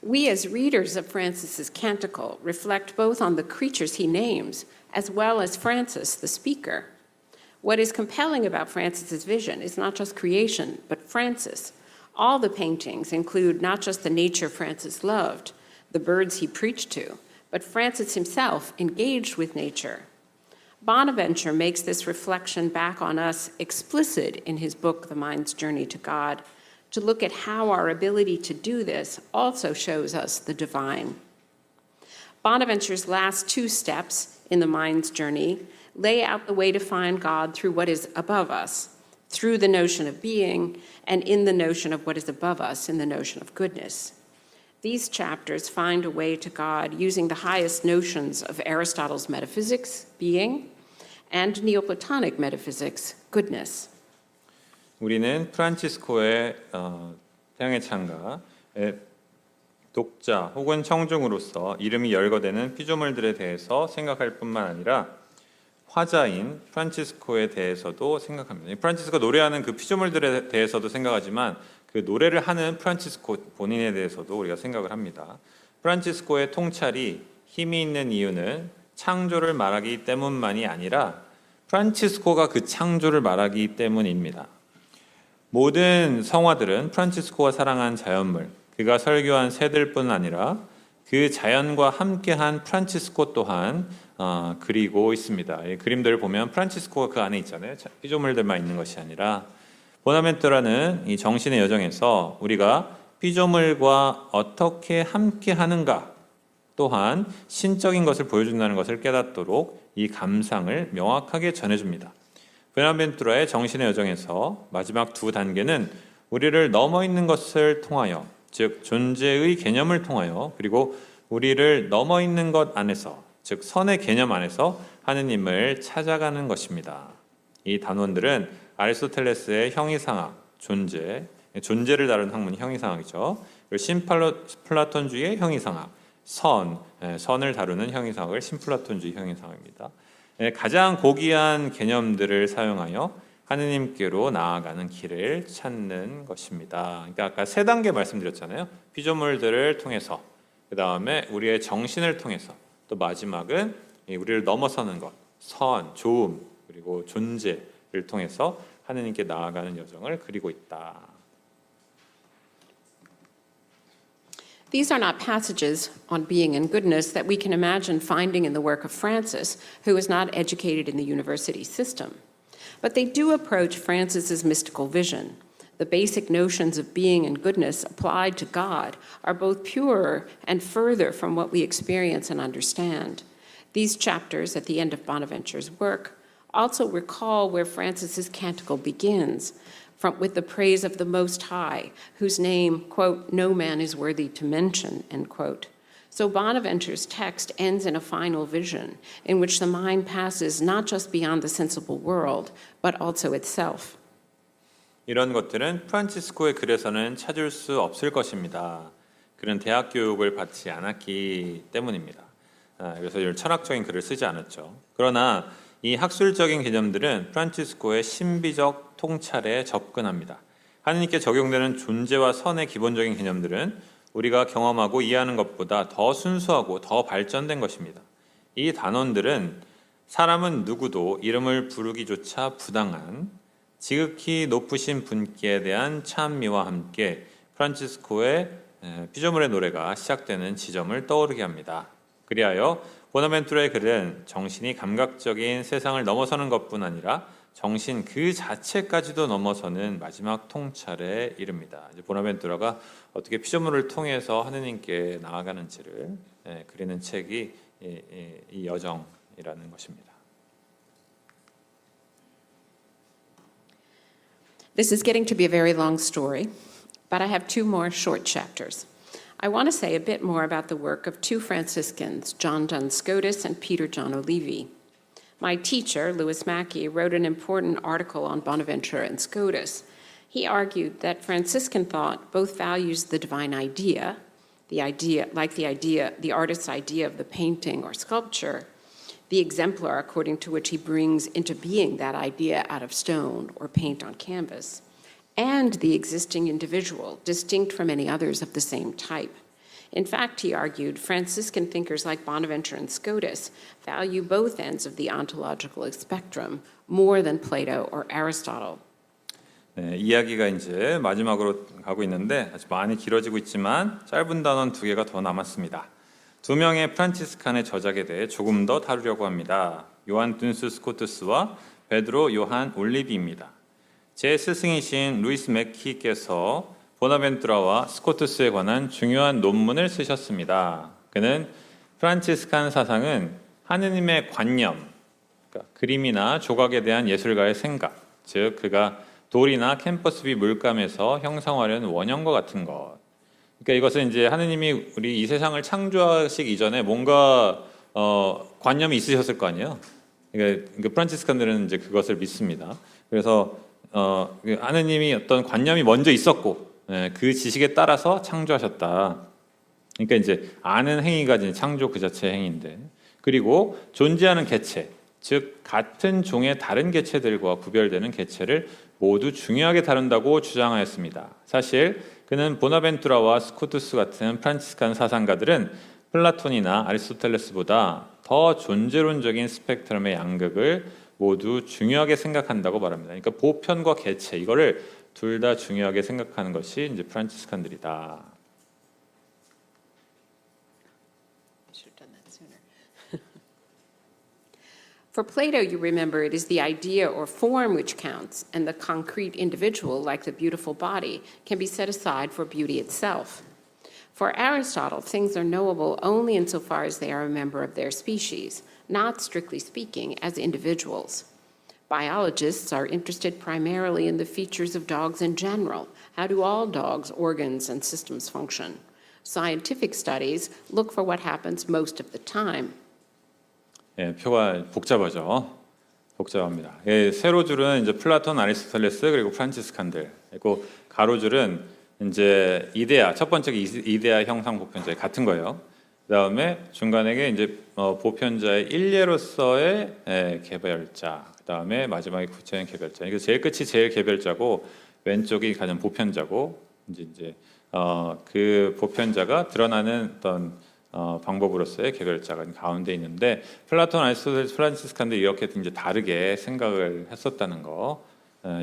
We as readers of Francis's canticle reflect both on the creatures he names as well as Francis, the speaker. What is compelling about Francis's vision is not just creation, but Francis. All the paintings include not just the nature Francis loved, the birds he preached to, but Francis himself engaged with nature. Bonaventure makes this reflection back on us explicit in his book, The Mind's Journey to God. To look at how our ability to do this also shows us the divine. Bonaventure's last two steps in the mind's journey lay out the way to find God through what is above us, through the notion of being, and in the notion of what is above us, in the notion of goodness. These chapters find a way to God using the highest notions of Aristotle's metaphysics, being, and Neoplatonic metaphysics, goodness. 우리는 프란치스코의 태양의 창가의 독자 혹은 청중으로서 이름이 열거되는 피조물들에 대해서 생각할 뿐만 아니라 화자인 프란치스코에 대해서도 생각합니다. 프란치스코 노래하는 그 피조물들에 대해서도 생각하지만 그 노래를 하는 프란치스코 본인에 대해서도 우리가 생각을 합니다. 프란치스코의 통찰이 힘이 있는 이유는 창조를 말하기 때문만이 아니라 프란치스코가 그 창조를 말하기 때문입니다. 모든 성화들은 프란치스코가 사랑한 자연물, 그가 설교한 새들뿐 아니라 그 자연과 함께한 프란치스코 또한 그리고 있습니다. 이 그림들을 보면 프란치스코가 그 안에 있잖아요. 피조물들만 있는 것이 아니라 보나벤투라는 이 정신의 여정에서 우리가 피조물과 어떻게 함께하는가 또한 신적인 것을 보여준다는 것을 깨닫도록 이 감상을 명확하게 전해줍니다. 보나벤투라의 정신의 여정에서 마지막 두 단계는 우리를 넘어 있는 것을 통하여, 즉 존재의 개념을 통하여, 그리고 우리를 넘어 있는 것 안에서, 즉 선의 개념 안에서 하느님을 찾아가는 것입니다. 이 단원들은 아리스토텔레스의 형이상학, 존재를 다루는 학문이 형이상학이죠. 그리고 신플라톤주의의 형이상학, 선을 다루는 형이상학을 신플라톤주의 형이상학입니다. 가장 고귀한 개념들을 사용하여 하느님께로 나아가는 길을 찾는 것입니다. 그러니까 아까 세 단계 말씀드렸잖아요. 피조물들을 통해서, 그 다음에 우리의 정신을 통해서, 또 마지막은 우리를 넘어서는 것, 선, 좋음, 그리고 존재를 통해서 하느님께 나아가는 여정을 그리고 있다. These are not passages on being and goodness that we can imagine finding in the work of Francis, who was not educated in the university system. But they do approach Francis's mystical vision. The basic notions of being and goodness applied to God are both purer and further from what we experience and understand. These chapters at the end of Bonaventure's work also recall where Francis's canticle begins, with the praise of the Most High, whose name, quote, no man is worthy to mention, end quote. So Bonaventure's text ends in a final vision in which the mind passes not just beyond the sensible world, but also itself. 이런 것들은 프란치스코의 글에서는 찾을 수 없을 것입니다. 그는 대학 교육을 받지 않았기 때문입니다. 그래서 이런 철학적인 글을 쓰지 않았죠. 그러나 이 학술적인 개념들은 프란치스코의 신비적 통찰에 접근합니다. 하느님께 적용되는 존재와 선의 기본적인 개념들은 우리가 경험하고 이해하는 것보다 더 순수하고 더 발전된 것입니다. 이 단원들은 사람은 누구도 이름을 부르기조차 부당한 지극히 높으신 분께 대한 찬미와 함께 프란치스코의 피조물의 노래가 시작되는 지점을 떠오르게 합니다. 그리하여 보나벤투라의 글은 정신이 감각적인 세상을 넘어서는 것뿐 아니라 정신 그 자체까지도 넘어서는 마지막 통찰에 이릅니다. 이제 보나벤투라가 어떻게 피조물을 통해서 하느님께 나아가는지를 그리는 책이 이 여정이라는 것입니다. This is getting to be a very long story, but I have two more short chapters. I want to say a bit more about the work of two Franciscans, John Duns Scotus and Peter John O'Leary. My teacher, Louis Mackey, wrote an important article on Bonaventure and Scotus. He argued that Franciscan thought both values the divine idea, the artist's idea of the painting or sculpture, the exemplar according to which he brings into being that idea out of stone or paint on canvas, and the existing individual, distinct from any others of the same type. In fact, he argued, Franciscan thinkers like Bonaventure and Scotus value both ends of the ontological spectrum more than Plato or Aristotle. 네, 이야기가 이제 마지막으로 가고 있는데 아주 많이 길어지고 있지만 짧은 단원 2개가 더 남았습니다. 2명의 프란치스칸의 저작에 대해 조금 더 다루려고 합니다. 요한 둔스 스코투스와 베드로 요한 올리비입니다. 제 스승이신 루이스 맥키께서 보나벤투라와 스코투스에 관한 중요한 논문을 쓰셨습니다. 그는 프란치스칸 사상은 하느님의 관념, 그러니까 그림이나 조각에 대한 예술가의 생각, 즉 그가 돌이나 캔버스비 물감에서 형성하려는 원형과 같은 것. 그러니까 이것은 이제 하느님이 우리 이 세상을 창조하시기 이전에 뭔가 관념이 있으셨을 거 아니에요. 그러니까 프란치스칸들은 이제 그것을 믿습니다. 그래서 하느님이 어떤 관념이 먼저 있었고 그 지식에 따라서 창조하셨다. 그러니까 이제 아는 행위가 이제 창조 그 자체의 행위인데, 그리고 존재하는 개체, 즉 같은 종의 다른 개체들과 구별되는 개체를 모두 중요하게 다룬다고 주장하였습니다. 사실 그는 보나벤투라와 스코투스 같은 프란치스칸 사상가들은 플라톤이나 아리스토텔레스보다 더 존재론적인 스펙트럼의 양극을 모두 중요하게 생각한다고 말합니다. 그러니까 보편과 개체, 이거를 둘 다 중요하게 생각하는 것이 이제 프란치스칸들이다. For Plato, you remember, it is the idea or form which counts, and the concrete individual, like the beautiful body, can be set aside for beauty itself. For Aristotle, things are knowable only insofar as they are a member of their species, not, strictly speaking, as individuals. Biologists are interested primarily in the features of dogs in general. How do all dogs' organs and systems function? Scientific studies look for what happens most of the time. 예, 표가 복잡하죠. 복잡합니다. 예, 세로줄은 이제 플라톤, 아리스토텔레스 그리고 프란치스칸들. 그리고 가로줄은 이제 이데아, 첫 번째 이데아 형상 보편자의 같은 거예요. 그다음에 중간에 이제 보편자의 일례로서의 개별자. 그다음에 마지막에 구체적인 개별자. 이거 제일 끝이 제일 개별자고 왼쪽이 가장 보편자고 이제 그 보편자가 드러나는 어떤 방법으로서의 개별자가 가운데 있는데, 플라톤, 아리스토텔레스, 프란치스칸들 이렇게 이제 다르게 생각을 했었다는 거,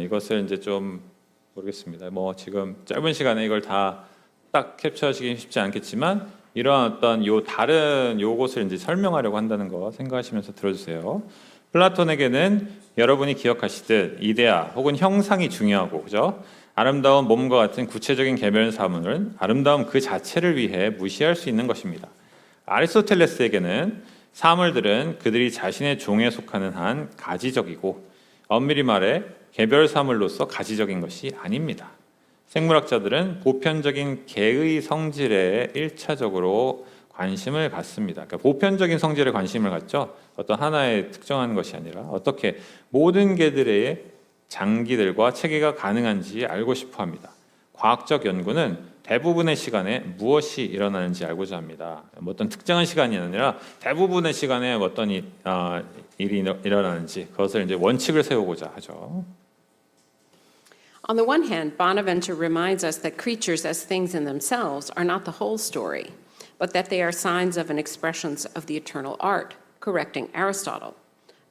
이것을 이제 좀 모르겠습니다. 뭐 지금 짧은 시간에 이걸 다 딱 캡처하시기 쉽지 않겠지만 이러한 어떤 요 다른 요것을 이제 설명하려고 한다는 거 생각하시면서 들어주세요. 플라톤에게는 여러분이 기억하시듯 이데아 혹은 형상이 중요하고, 그죠? 아름다운 몸과 같은 구체적인 개별 사물은 아름다움 그 자체를 위해 무시할 수 있는 것입니다. 아리스토텔레스에게는 사물들은 그들이 자신의 종에 속하는 한 가지적이고, 엄밀히 말해 개별 사물로서 가지적인 것이 아닙니다. 생물학자들은 보편적인 개의 성질에 1차적으로 관심을 갖습니다. 그러니까 보편적인 성질에 관심을 갖죠. 어떤 하나의 특정한 것이 아니라 어떻게 모든 개들의 장기들과 체계가 가능한지 알고 싶어 합니다. 과학적 연구는 대부분의 시간에 무엇이 일어나는지 알고자 합니다. 어떤 특정한 시간이 아니라 대부분의 시간에 어떤 일이 일어나는지, 그것을 이제 원칙을 세우고자 하죠. On the one hand, Bonaventure reminds us that creatures as things in themselves are not the whole story, but that they are signs of and expressions of the eternal art, correcting Aristotle.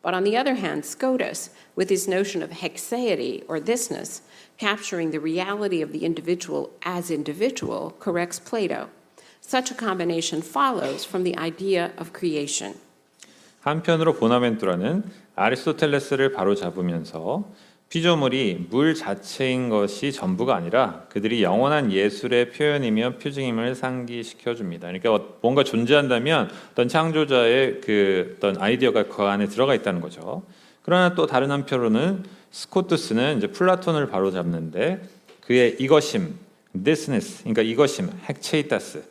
But on the other hand, Scotus, with his notion of hexeity or thisness, capturing the reality of the individual as individual, corrects Plato. Such a combination follows from the idea of creation. 한편으로 보나벤투라는 아리스토텔레스를 바로잡으면서 피조물이 물 자체인 것이 전부가 아니라 그들이 영원한 예술의 표현이며 표징임을 상기시켜 줍니다. 그러니까 뭔가 존재한다면 어떤 창조자의 그 어떤 아이디어가 그 안에 들어가 있다는 거죠. 그러나 또 다른 한편으로는 스코투스는 이제 플라톤을 바로잡는데 그의 이것임, thisness, 그러니까 이것임, 헥체이타스,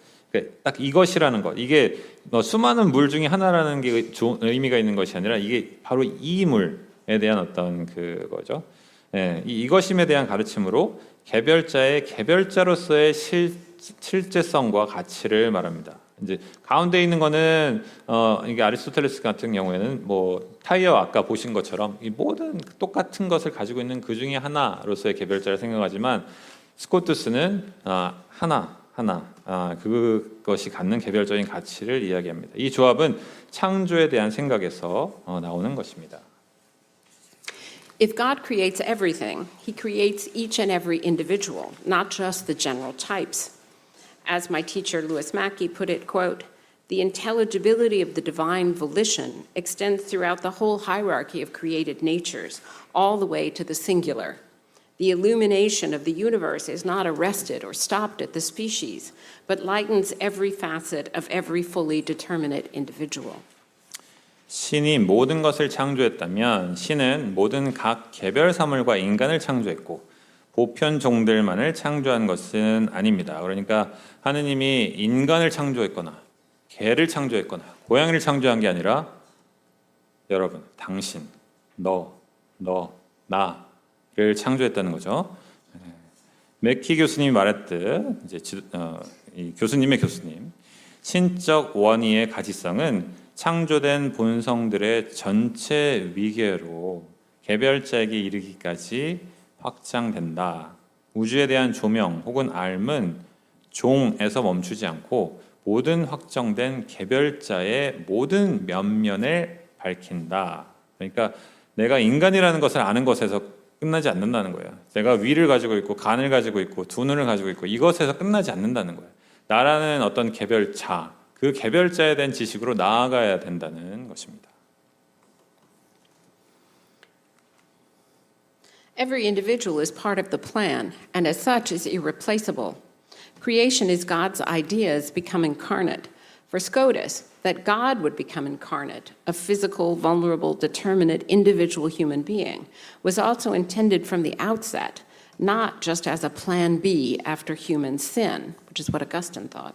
딱 이것이라는 것, 이게 수많은 물 중에 하나라는 게 의미가 있는 것이 아니라 이게 바로 이 물에 대한 어떤 그거죠. 예, 이것임에 대한 가르침으로 개별자의 개별자로서의 실제성과 가치를 말합니다. 이제 가운데 있는 거는 이게 아리스토텔레스 같은 경우에는 뭐 타이어 아까 보신 것처럼 이 모든 똑같은 것을 가지고 있는 그 중에 하나로서의 개별자를 생각하지만 스코투스는 하나 그것이 갖는 개별적인 가치를 이야기합니다. 이 조합은 창조에 대한 생각에서 나오는 것입니다. If God creates everything, He creates each and every individual, not just the general types. As my teacher Louis Mackey put it, quote, "The intelligibility of the divine volition extends throughout the whole hierarchy of created natures, all the way to the singular. The illumination of the universe is not arrested or stopped at the species, but lightens every facet of every fully determinate individual." 신이 모든 것을 창조했다면 신은 모든 각 개별 사물과 인간을 창조했고 보편 종들만을 창조한 것은 아닙니다. 그러니까 하느님이 인간을 창조했거나 개를 창조했거나 고양이를 창조한 게 아니라 여러분, 당신, 너, 나를 창조했다는 거죠. 맥키 교수님이 말했듯 이제 이 교수님의 교수님, 신적 원의의 가지성은 창조된 본성들의 전체 위계로 개별자에게 이르기까지 확장된다. 우주에 대한 조명 혹은 알은 종에서 멈추지 않고 모든 확정된 개별자의 모든 면면을 밝힌다. 그러니까 내가 인간이라는 것을 아는 것에서 끝나지 않는다는 거예요. 내가 위를 가지고 있고 간을 가지고 있고 두 눈을 가지고 있고 이것에서 끝나지 않는다는 거예요. 나라는 어떤 개별자, 그 개별자에 대한 지식으로 나아가야 된다는 것입니다. Every individual is part of the plan, and as such is irreplaceable. Creation is God's ideas become incarnate. For Scotus, that God would become incarnate, a physical, vulnerable, determinate, individual human being, was also intended from the outset, not just as a plan B after human sin, which is what Augustine thought.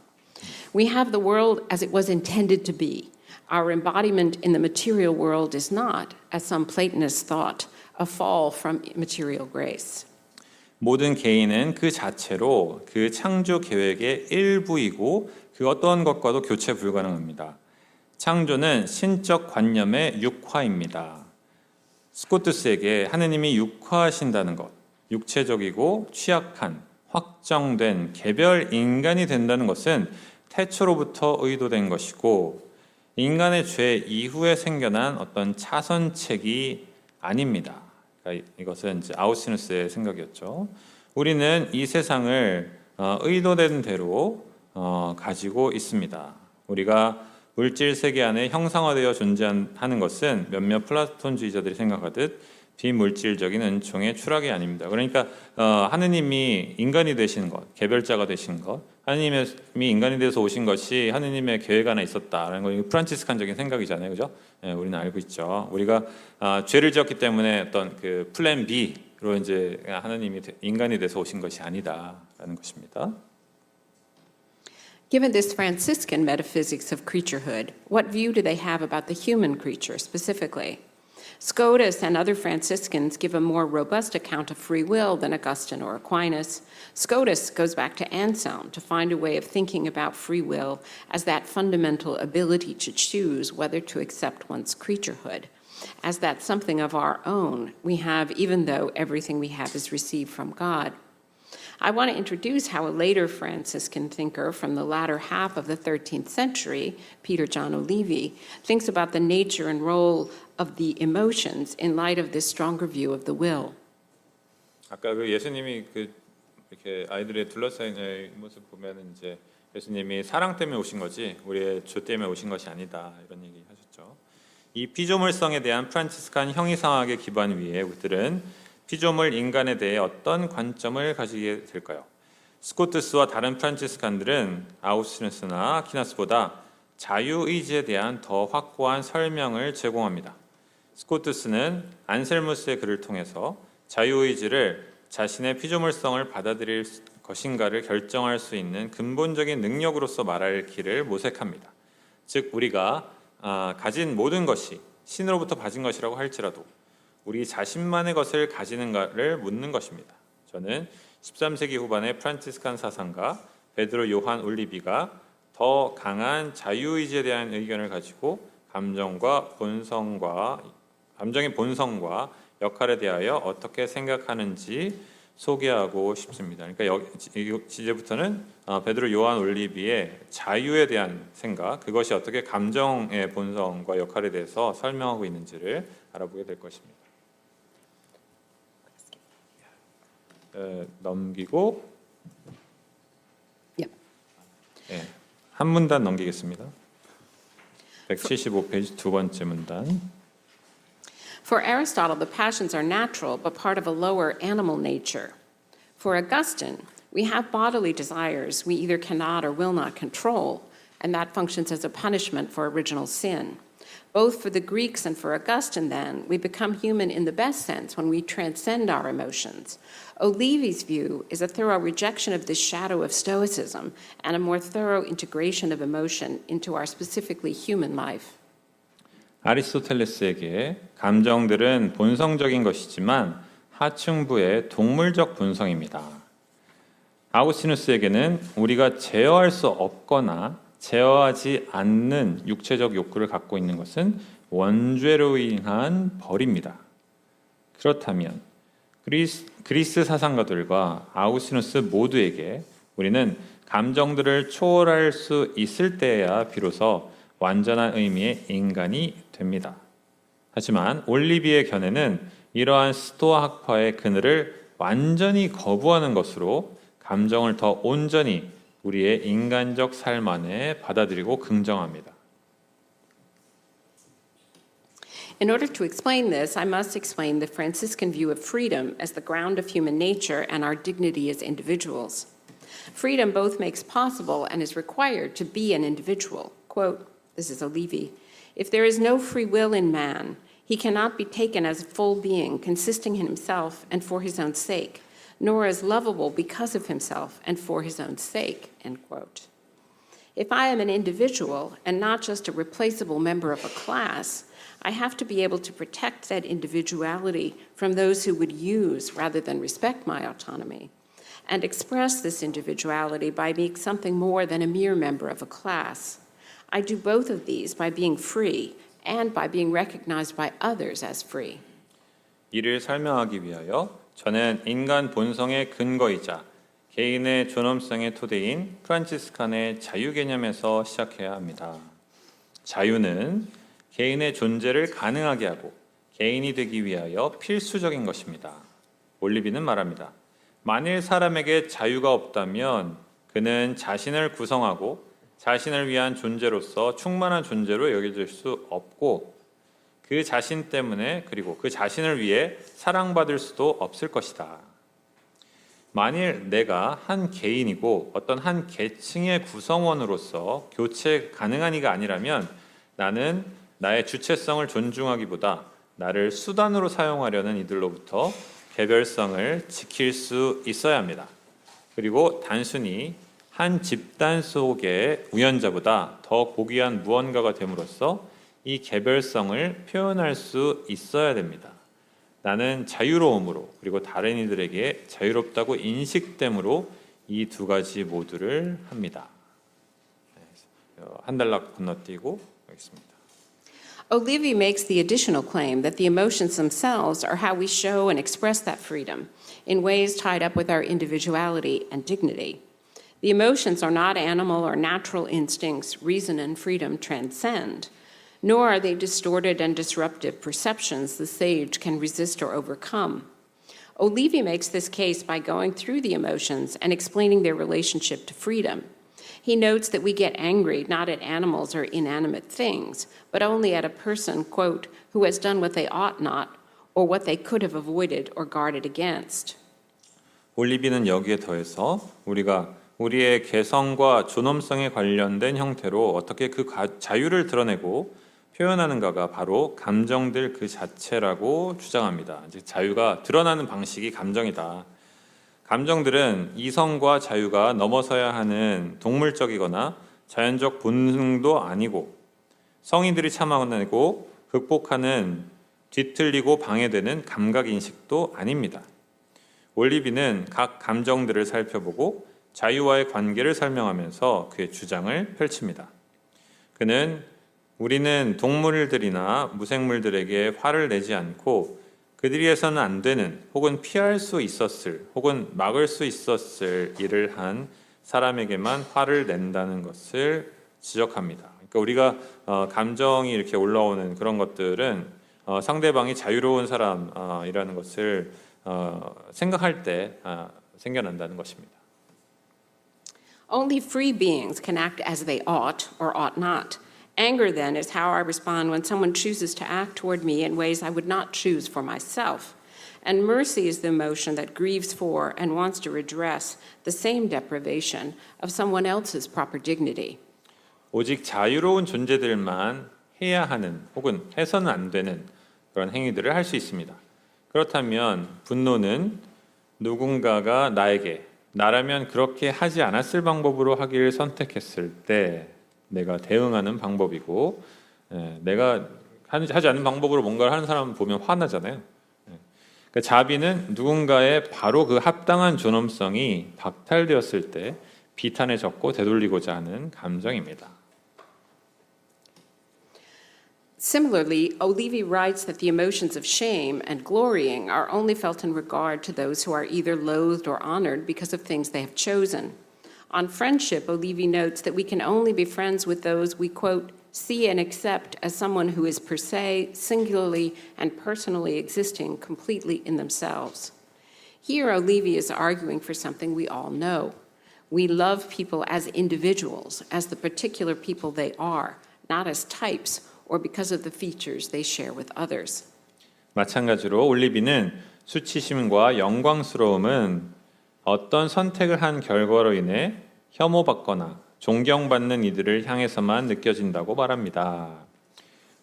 We have the world as it was intended to be. Our embodiment in the material world is not, as some Platonists thought, a fall from material grace. 모든 개인은 그 자체로 그 창조 계획의 일부이고 그 어떤 것과도 교체 불가능합니다. 창조는 신적 관념의 육화입니다. 스코투스에게 하느님이 육화하신다는 것, 육체적이고 취약한, 확정된 개별 인간이 된다는 것은 태초로부터 의도된 것이고 인간의 죄 이후에 생겨난 어떤 차선책이 아닙니다. 그러니까 이것은 이제 아우시누스의 생각이었죠. 우리는 이 세상을 의도된 대로 가지고 있습니다. 우리가 물질 세계 안에 형상화되어 존재하는 것은 몇몇 플라톤주의자들이 생각하듯 비물질적인 은총의 추락이 아닙니다. 그러니까 하느님이 인간이 되신 것, 개별자가 되신 것, 하느님이 인간이 돼서 오신 것이 하느님의 계획 안에 있었다라는 거, 프란치스칸적인 생각이잖아요, 그죠? 예, 우리는 알고 있죠. 우리가 죄를 지었기 때문에 어떤 그 플랜 B로 이제 하느님이 인간이 돼서 오신 것이 아니다라는 것입니다. Given this Franciscan metaphysics of creaturehood, what view do they have about the human creature specifically? Scotus and other Franciscans give a more robust account of free will than Augustine or Aquinas. Scotus goes back to Anselm to find a way of thinking about free will as that fundamental ability to choose whether to accept one's creaturehood, as that something of our own we have even though everything we have is received from God. I want to introduce how a later Franciscan thinker from the latter half of the 13th century, Peter John Olivi, thinks about the nature and role of the emotions in light of this stronger view of the will. 아까 그 예수님이 그 이렇게 아이들의 둘러싸인 모습 보면은 이제 예수님이 사랑 때문에 오신 거지 우리의 죄 때문에 오신 것이 아니다 이런 얘기 하셨죠. 이 피조물성에 대한 프란치스칸 형이상학의 기반 위에 우리들은 피조물 인간에 대해 어떤 관점을 가지게 될까요? 스코투스와 다른 프란치스칸들은 아우스티누스나 아퀴나스보다 자유의지에 대한 더 확고한 설명을 제공합니다. 스코투스는 안셀무스의 글을 통해서 자유의지를 자신의 피조물성을 받아들일 것인가를 결정할 수 있는 근본적인 능력으로서 말할 길을 모색합니다. 즉 우리가 가진 모든 것이 신으로부터 받은 것이라고 할지라도 우리 자신만의 것을 가지는가를 묻는 것입니다. 저는 13세기 후반의 프란치스칸 사상가 베드로 요한 올리비가 더 강한 자유의지에 대한 의견을 가지고 감정의 본성과 역할에 대하여 어떻게 생각하는지 소개하고 싶습니다. 그러니까 이제부터는 베드로 요한 올리비의 자유에 대한 생각, 그것이 어떻게 감정의 본성과 역할에 대해서 설명하고 있는지를 알아보게 될 것입니다. 넘기고 한 문단 넘기겠습니다. 175페이지 두 번째 문단. For Aristotle, the passions are natural, but part of a lower animal nature. For Augustine, we have bodily desires we either cannot or will not control, and that functions as a punishment for original sin. Both for the Greeks and for Augustine, then, we become human in the best sense when we transcend our emotions. Olivi's view is a thorough rejection of this shadow of Stoicism and a more thorough integration of emotion into our specifically human life. 아리스토텔레스에게 감정들은 본성적인 것이지만 하층부의 동물적 본성입니다. 아우구스티누스에게는 우리가 제어할 수 없거나 제어하지 않는 육체적 욕구를 갖고 있는 것은 원죄로 인한 벌입니다. 그렇다면 그리스 사상가들과 아우구스티누스 모두에게 우리는 감정들을 초월할 수 있을 때야 비로소 완전한 의미의 인간이 됩니다. 하지만 올리비의 견해는 이러한 스토아 학파의 그늘을 완전히 거부하는 것으로 감정을 더 온전히 우리의 인간적 삶 안에 받아들이고 긍정합니다. In order to explain this, I must explain the Franciscan view of freedom as the ground of human nature and our dignity as individuals. Freedom both makes possible and is required to be an individual. Quote, this is Olivi, if there is no free will in man, he cannot be taken as a full being consisting in himself and for his own sake, nor as lovable because of himself and for his own sake, end quote. If I am an individual and not just a replaceable member of a class, I have to be able to protect that individuality from those who would use rather than respect my autonomy, and express this individuality by being something more than a mere member of a class. I do both of these by being free and by being recognized by others as free. 이를 설명하기 위하여 저는 인간 본성의 근거이자 개인의 존엄성의 토대인 프란치스칸의 자유 개념에서 시작해야 합니다. 자유는 개인의 존재를 가능하게 하고 개인이 되기 위하여 필수적인 것입니다. 올리비는 말합니다. 만일 사람에게 자유가 없다면 그는 자신을 구성하고 자신을 위한 존재로서 충만한 존재로 여겨질 수 없고 그 자신 때문에 그리고 그 자신을 위해 사랑받을 수도 없을 것이다. 만일 내가 한 개인이고 어떤 한 계층의 구성원으로서 교체 가능한 이가 아니라면 나는 나의 주체성을 존중하기보다 나를 수단으로 사용하려는 이들로부터 개별성을 지킬 수 있어야 합니다. 그리고 단순히 한 집단 속의 우연자보다 더 고귀한 무언가가 됨으로써 이 개별성을 표현할 수 있어야 됩니다. 나는 자유로움으로 그리고 다른 이들에게 자유롭다고 인식됨으로 이 두 가지 모두를 합니다. 한 단락 건너뛰고 가겠습니다. Olivi makes the additional claim that the emotions themselves are how we show and express that freedom in ways tied up with our individuality and dignity. The emotions are not animal or natural instincts reason and freedom transcend, nor are they distorted and disruptive perceptions the sage can resist or overcome. Olivi makes this case by going through the emotions and explaining their relationship to freedom. He notes that we get angry not at animals or inanimate things, but only at a person, quote, who has done what they ought not, or what they could have avoided or guarded against. 올리비는 여기에 더해서 우리가 우리의 개성과 존엄성에 관련된 형태로 어떻게 그 자유를 드러내고 표현하는가가 바로 감정들 그 자체라고 주장합니다. 즉 자유가 드러나는 방식이 감정이다. 감정들은 이성과 자유가 넘어서야 하는 동물적이거나 자연적 본능도 아니고 성인들이 참아내고 극복하는 뒤틀리고 방해되는 감각인식도 아닙니다. 올리비는 각 감정들을 살펴보고 자유와의 관계를 설명하면서 그의 주장을 펼칩니다. 그는 우리는 동물들이나 무생물들에게 화를 내지 않고 그들이 해서는 안 되는 혹은 피할 수 있었을 혹은 막을 수 있었을 일을 한 사람에게만 화를 낸다는 것을 지적합니다. 그러니까 우리가 감정이 이렇게 올라오는 그런 것들은 상대방이 자유로운 사람이라는 것을 생각할 때 생겨난다는 것입니다. Only free beings can act as they ought or ought not. Anger, then, is how I respond when someone chooses to act toward me in ways I would not choose for myself. And mercy is the emotion that grieves for and wants to redress the same deprivation of someone else's proper dignity. 오직 자유로운 존재들만 해야 하는 혹은 해서는 안 되는 그런 행위들을 할 수 있습니다. 그렇다면 분노는 누군가가 나라면 그렇게 하지 않았을 방법으로 하기를 선택했을 때 내가 대응하는 방법이고 내가 하지 않는 방법으로 뭔가를 하는 사람 보면 화나잖아요. 그러니까 자비는 누군가의 바로 그 합당한 존엄성이 박탈되었을 때 비탄에 젖고 되돌리고자 하는 감정입니다. Similarly, Olivi writes that the emotions of shame and glorying are only felt in regard to those who are either loathed or honored because of things they have chosen. On friendship, Olivi notes that we can only be friends with those we, quote, see and accept as someone who is per se, singularly, and personally existing completely in themselves. Here, Olivi is arguing for something we all know. We love people as individuals, as the particular people they are, not as types, or because of the features they share with others. 마찬가지로 올리비는 수치심과 영광스러움은 어떤 선택을 한 결과로 인해 혐오받거나 존경받는 이들을 향해서만 느껴진다고 말합니다.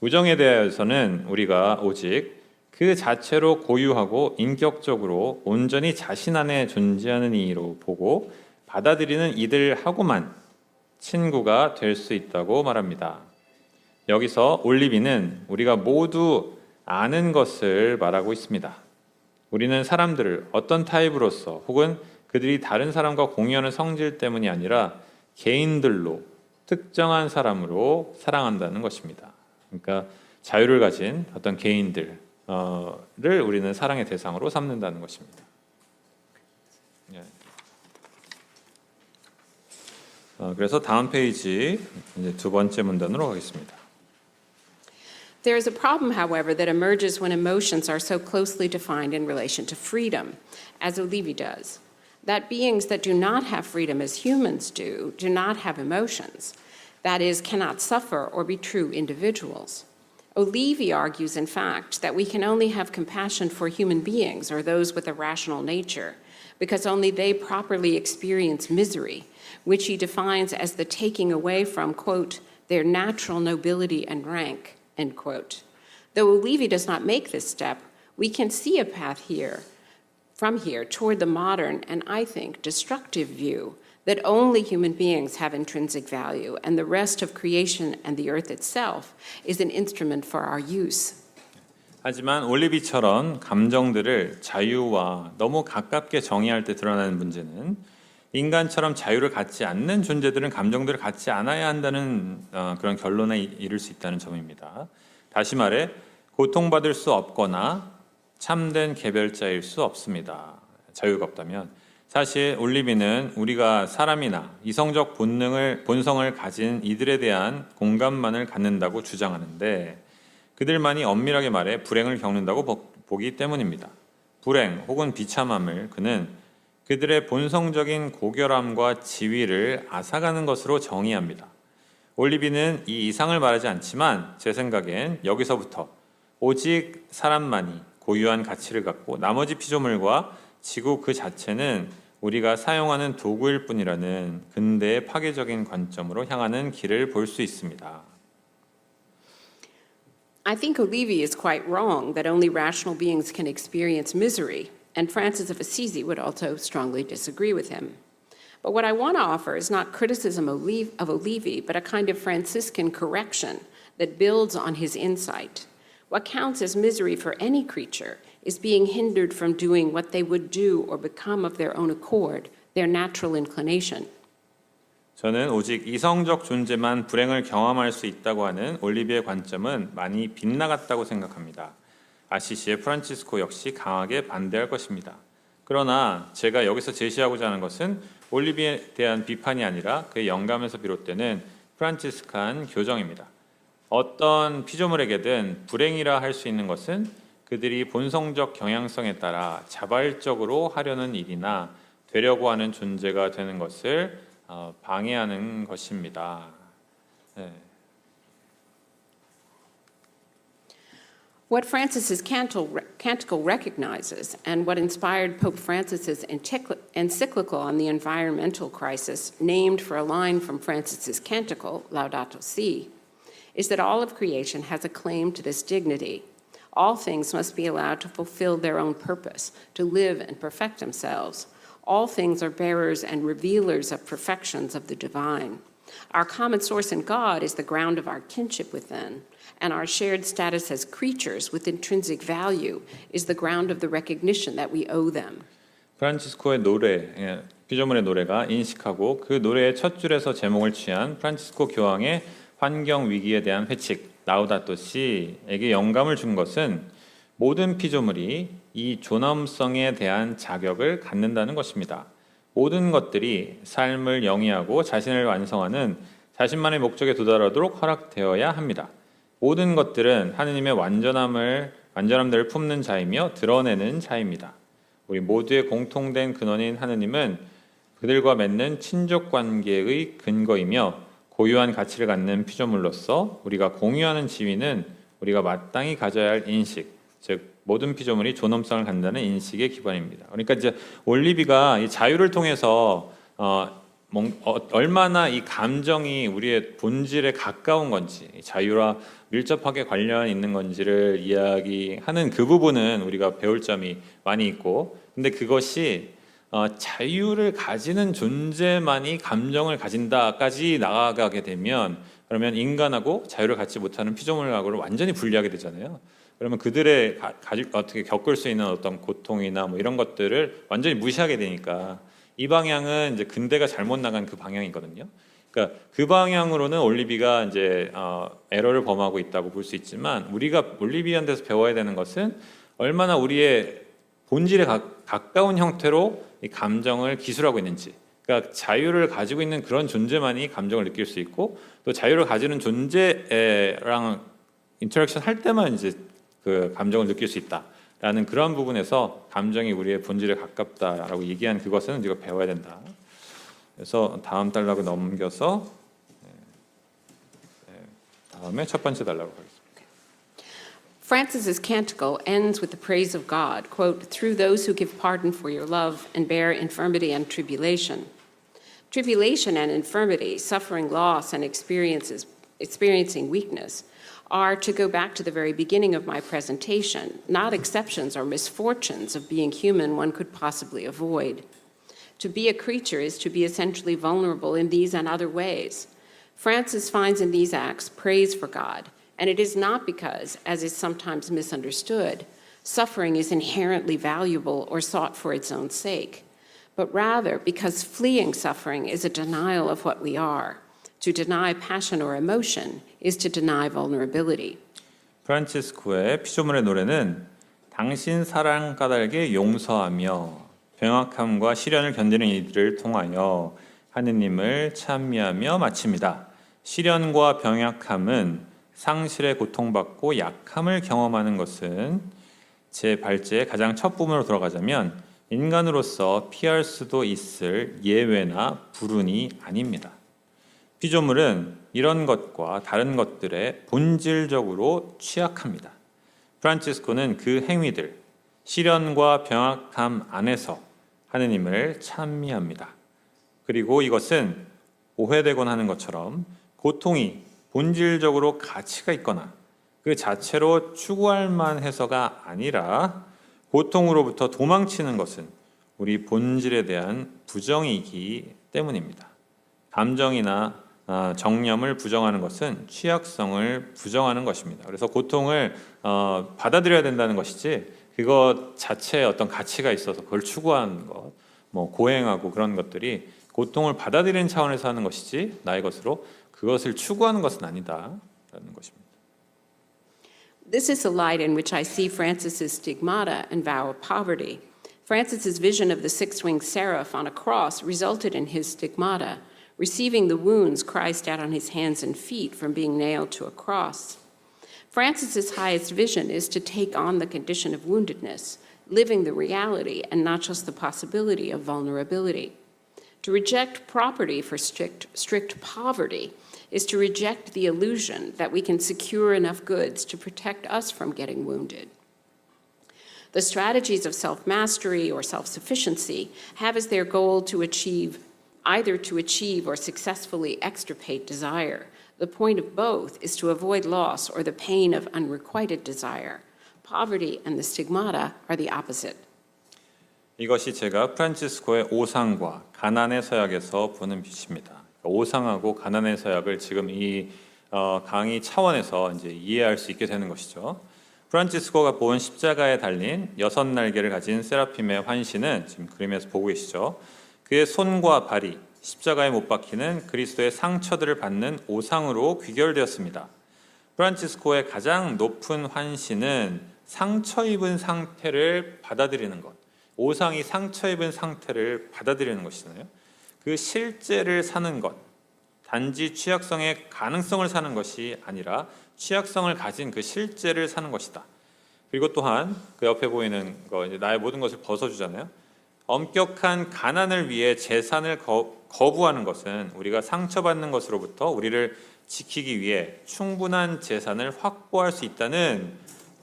우정에 대해서는 우리가 오직 그 자체로 고유하고 인격적으로 온전히 자신 안에 존재하는 이로 보고 받아들이는 이들하고만 친구가 될 수 있다고 말합니다. 여기서 올리비는 우리가 모두 아는 것을 말하고 있습니다. 우리는 사람들을 어떤 타입으로서 혹은 그들이 다른 사람과 공유하는 성질 때문이 아니라 개인들로 특정한 사람으로 사랑한다는 것입니다. 그러니까 자유를 가진 어떤 개인들을 우리는 사랑의 대상으로 삼는다는 것입니다. 그래서 다음 페이지 이제 두 번째 문단으로 가겠습니다. There is a problem, however, that emerges when emotions are so closely defined in relation to freedom, as Olivi does. That beings that do not have freedom as humans do not have emotions. That is, cannot suffer or be true individuals. Olivi argues, in fact, that we can only have compassion for human beings or those with a rational nature, because only they properly experience misery, which he defines as the taking away from, quote, their natural nobility and rank, end quote. Though Olivi does not make this step, we can see a path from here toward the modern and, I think, destructive view that only human beings have intrinsic value and the rest of creation and the earth itself is an instrument for our use. 하지만 올리비처럼 감정들을 자유와 너무 가깝게 정의할 때 드러나는 문제는 인간처럼 자유를 갖지 않는 존재들은 감정들을 갖지 않아야 한다는 그런 결론에 이를 수 있다는 점입니다. 다시 말해 고통받을 수 없거나 참된 개별자일 수 없습니다. 자유가 없다면 사실 올리비는 우리가 사람이나 이성적 본성을 가진 이들에 대한 공감만을 갖는다고 주장하는데 그들만이 엄밀하게 말해 불행을 겪는다고 보기 때문입니다. 불행 혹은 비참함을 그는 그들의 본성적인 고결함과 지위를 앗아가는 것으로 정의합니다. 올리비는 이 이상을 말하지 않지만 제 생각엔 여기서부터 오직 사람만이 고유한 가치를 갖고 나머지 피조물과 지구 그 자체는 우리가 사용하는 도구일 뿐이라는 근대의 파괴적인 관점으로 향하는 길을 볼 수 있습니다. I think Olivi is quite wrong that only rational beings can experience misery, and Francis of Assisi would also strongly disagree with him. But what I want to offer is not criticism of Olivi, but a kind of Franciscan correction that builds on his insight. What counts as misery for any creature is being hindered from doing what they would do or become of their own accord, their natural inclination. 저는 오직 이성적 존재만 불행을 경험할 수 있다고 하는 올리비의 관점은 많이 빗나갔다고 생각합니다. 아시시의 프란치스코 역시 강하게 반대할 것입니다. 그러나 제가 여기서 제시하고자 하는 것은 올리비에 대한 비판이 아니라 그의 영감에서 비롯되는 프란치스칸 교정입니다. 어떤 피조물에게든 불행이라 할 수 있는 것은 그들이 본성적 경향성에 따라 자발적으로 하려는 일이나 되려고 하는 존재가 되는 것을 방해하는 것입니다. 네. What Francis's canticle recognizes, and what inspired Pope Francis's encyclical on the environmental crisis, named for a line from Francis's canticle, Laudato Si', is that all of creation has a claim to this dignity. All things must be allowed to fulfill their own purpose, to live and perfect themselves. All things are bearers and revealers of perfections of the divine. Our common source in God is the ground of our kinship with them, and our shared status as creatures with intrinsic value is the ground of the recognition that we owe them. 프란치스코의 노래, 피조물의 노래가 인식하고 그 노래의 첫 줄에서 제목을 취한 프란치스코 교황의 환경 위기에 대한 회칙, 라우다토 시에게 영감을 준 것은 모든 피조물이 이 존엄성에 대한 자격을 갖는다는 것입니다. 모든 것들이 삶을 영위하고 자신을 완성하는 자신만의 목적에 도달하도록 허락되어야 합니다. 모든 것들은 하느님의 완전함들을 품는 자이며 드러내는 자입니다. 우리 모두의 공통된 근원인 하느님은 그들과 맺는 친족 관계의 근거이며 고유한 가치를 갖는 피조물로서 우리가 공유하는 지위는 우리가 마땅히 가져야 할 인식, 즉 모든 피조물이 존엄성을 갖는다는 인식의 기반입니다. 그러니까 이제 올리비가 이 자유를 통해서 얼마나 이 감정이 우리의 본질에 가까운 건지, 자유와 밀접하게 관련 있는 건지를 이야기하는 그 부분은 우리가 배울 점이 많이 있고, 근데 그것이 자유를 가지는 존재만이 감정을 가진다까지 나아가게 되면 그러면 인간하고 자유를 갖지 못하는 피조물하고를 완전히 분리하게 되잖아요. 그러면 그들의 어떻게 겪을 수 있는 어떤 고통이나 뭐 이런 것들을 완전히 무시하게 되니까 이 방향은 이제 근대가 잘못 나간 그 방향이거든요. 그러니까 그 방향으로는 올리비가 이제 에러를 범하고 있다고 볼 수 있지만 우리가 올리비한테서 배워야 되는 것은 얼마나 우리의 본질에 가까운 형태로 이 감정을 기술하고 있는지. 그러니까 자유를 가지고 있는 그런 존재만이 감정을 느낄 수 있고 또 자유를 가지는 존재랑 인터랙션 할 때만 이제 그 감정을 느낄 수 있다라는 그런 부분에서 감정이 우리의 본질에 가깝다라고 얘기한 그것은 우리가 배워야 된다. 그래서 다음 단락을 넘겨서 다음에 첫 번째 단락으로 가겠습니다. Francis's canticle ends with the praise of God, quote, through those who give pardon for your love and bear infirmity and tribulation. Tribulation and infirmity, suffering loss and experiencing weakness are, to go back to the very beginning of my presentation, not exceptions or misfortunes of being human one could possibly avoid. To be a creature is to be essentially vulnerable in these and other ways. Francis finds in these acts praise for God, and it is not because, as is sometimes misunderstood, suffering is inherently valuable or sought for its own sake, but rather because fleeing suffering is a denial of what we are. To deny passion or emotion is to deny vulnerability. 프란치스코의 피조물의 노래는 당신 사랑 까닭에 용서하며 병약함과 시련을 견디는 이들을 통하여 하느님을 찬미하며 마칩니다. 시련과 병약함은 상실에 고통받고 약함을 경험하는 것은 제 발제의 가장 첫 부분으로 돌아가자면 인간으로서 피할 수도 있을 예외나 불운이 아닙니다. 피조물은 이런 것과 다른 것들에 본질적으로 취약합니다. 프란치스코는 그 행위들, 시련과 병약함 안에서 하느님을 찬미합니다. 그리고 이것은 오해되곤 하는 것처럼 고통이 본질적으로 가치가 있거나 그 자체로 추구할 만해서가 아니라 고통으로부터 도망치는 것은 우리 본질에 대한 부정이기 때문입니다. 감정이나 정념을 부정하는 것은 취약성을 부정하는 것입니다. 그래서 고통을 받아들여야 된다는 것이지 그것 자체에 어떤 가치가 있어서 그걸 추구하는 것, 뭐 고행하고 그런 것들이 고통을 받아들이는 차원에서 하는 것이지 나의 것으로 그것을 추구하는 것은 아니다라는 것입니다. This is the light in which I see Francis's stigmata and vow of poverty. Francis's vision of the six-winged seraph on a cross resulted in his stigmata, receiving the wounds Christ had on his hands and feet from being nailed to a cross. Francis's highest vision is to take on the condition of woundedness, living the reality and not just the possibility of vulnerability. To reject property for strict poverty is to reject the illusion that we can secure enough goods to protect us from getting wounded. The strategies of self-mastery or self-sufficiency have as their goal to achieve or successfully extirpate desire. The point of both is to avoid loss or the pain of unrequited desire. Poverty and the stigmata are the opposite. 이것이 제가 프란치스코의 오상과 가난의 서약에서 보는 빛입니다. 오상하고 가난의 서약을 지금 이 강의 차원에서 이제 이해할 수 있게 되는 것이죠. 프란치스코가 본 십자가에 달린 6날개를 가진 세라핌의 환시는 지금 그림에서 보고 계시죠. 그의 손과 발이 십자가에 못 박히는 그리스도의 상처들을 받는 오상으로 귀결되었습니다. 프란치스코의 가장 높은 환시는 상처 입은 상태를 받아들이는 것, 오상이 상처 입은 상태를 받아들이는 것이잖아요. 그 실제를 사는 것, 단지 취약성의 가능성을 사는 것이 아니라 취약성을 가진 그 실제를 사는 것이다. 그리고 또한 그 옆에 보이는 거, 이제 나의 모든 것을 벗어주잖아요. 엄격한 가난을 위해 재산을 거부하는 것은 우리가 상처받는 것으로부터 우리를 지키기 위해 충분한 재산을 확보할 수 있다는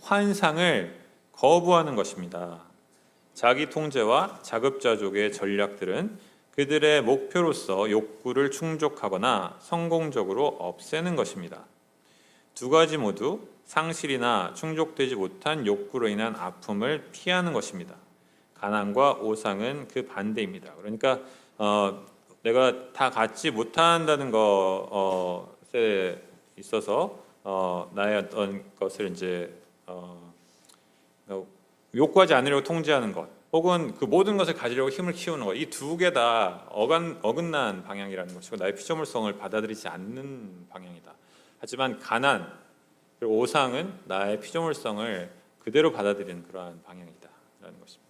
환상을 거부하는 것입니다. 자기 통제와 자급자족의 전략들은 그들의 목표로서 욕구를 충족하거나 성공적으로 없애는 것입니다. 두 가지 모두 상실이나 충족되지 못한 욕구로 인한 아픔을 피하는 것입니다. 가난과 오상은 그 반대입니다. 그러니까 내가 다 갖지 못한다는 것에 있어서 나의 어떤 것을 이제 욕구하지 않으려고 통제하는 것, 혹은 그 모든 것을 가지려고 힘을 키우는 것, 이 두 개 다 어긋난 방향이라는 것이고 나의 피조물성을 받아들이지 않는 방향이다. 하지만 가난 그리고 오상은 나의 피조물성을 그대로 받아들이는 그러한 방향이다라는 것입니다.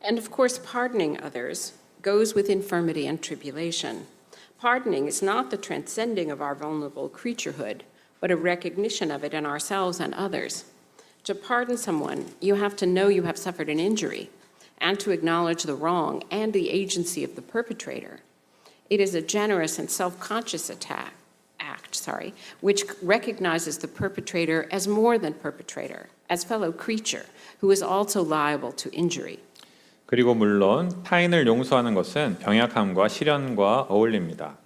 And of course, pardoning others goes with infirmity and tribulation. Pardoning is not the transcending of our vulnerable creaturehood, but a recognition of it in ourselves and others. To pardon someone, you have to know you have suffered an injury and to acknowledge the wrong and the agency of the perpetrator. It is a generous and self-conscious act, which recognizes the perpetrator as more than perpetrator, as fellow creature who is also liable to injury. 그리고 물론 타인을 용서하는 것은 병약함과 시련과 어울립니다.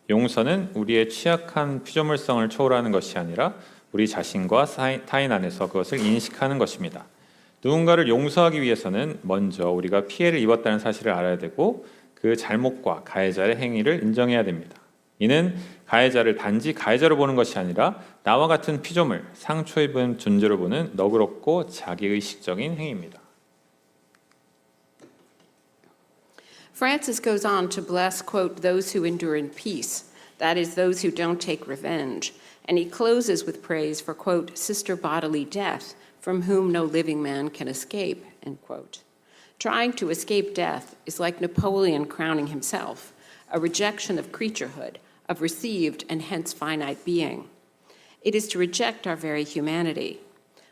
용서는 우리의 취약한 피조물성을 초월하는 것이 아니라 우리 자신과 타인 안에서 그것을 인식하는 것입니다. 누군가를 용서하기 위해서는 먼저 우리가 피해를 입었다는 사실을 알아야 되고 그 잘못과 가해자의 행위를 인정해야 됩니다. 이는 가해자를 단지 가해자로 보는 것이 아니라 나와 같은 피조물, 상처 입은 존재로 보는 너그럽고 자기의식적인 행위입니다. Francis goes on to bless, quote, those who endure in peace, that is, those who don't take revenge. And he closes with praise for, quote, sister bodily death, from whom no living man can escape, end quote. Trying to escape death is like Napoleon crowning himself, a rejection of creaturehood, of received and hence finite being. It is to reject our very humanity.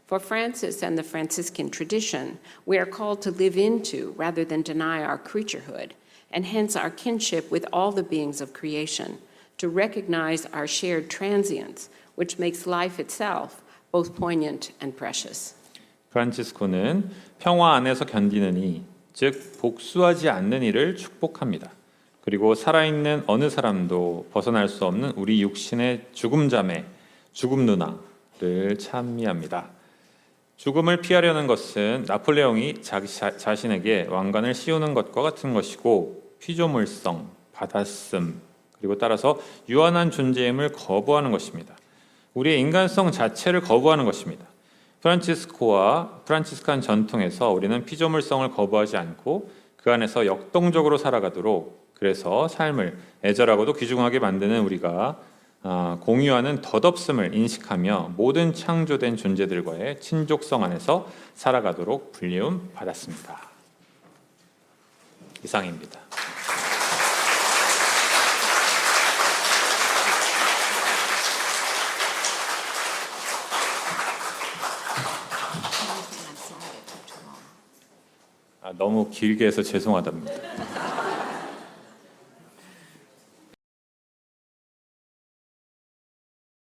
For Francis and the Franciscan tradition, we are called to live into rather than deny our creaturehood, and hence our kinship with all the beings of creation, to recognize our shared transience, which makes life itself both poignant and precious. 프란치스코는 평화 안에서 견디는 이, 즉 복수하지 않는 이를 축복합니다. 그리고 살아있는 어느 사람도 벗어날 수 없는 우리 육신의 죽음 자매, 죽음 누나를 찬미합니다. 죽음을 피하려는 것은 나폴레옹이 자신에게 왕관을 씌우는 것과 같은 것이고 피조물성, 받았음, 그리고 따라서 유한한 존재임을 거부하는 것입니다. 우리의 인간성 자체를 거부하는 것입니다. 프란치스칸 전통에서 우리는 피조물성을 거부하지 않고 그 안에서 역동적으로 살아가도록, 그래서 삶을 애절하고도 귀중하게 만드는 우리가 공유하는 덧없음을 인식하며 모든 창조된 존재들과의 친족성 안에서 살아가도록 불리움 받았습니다. 이상입니다. 너무 길게 해서 죄송하답니다.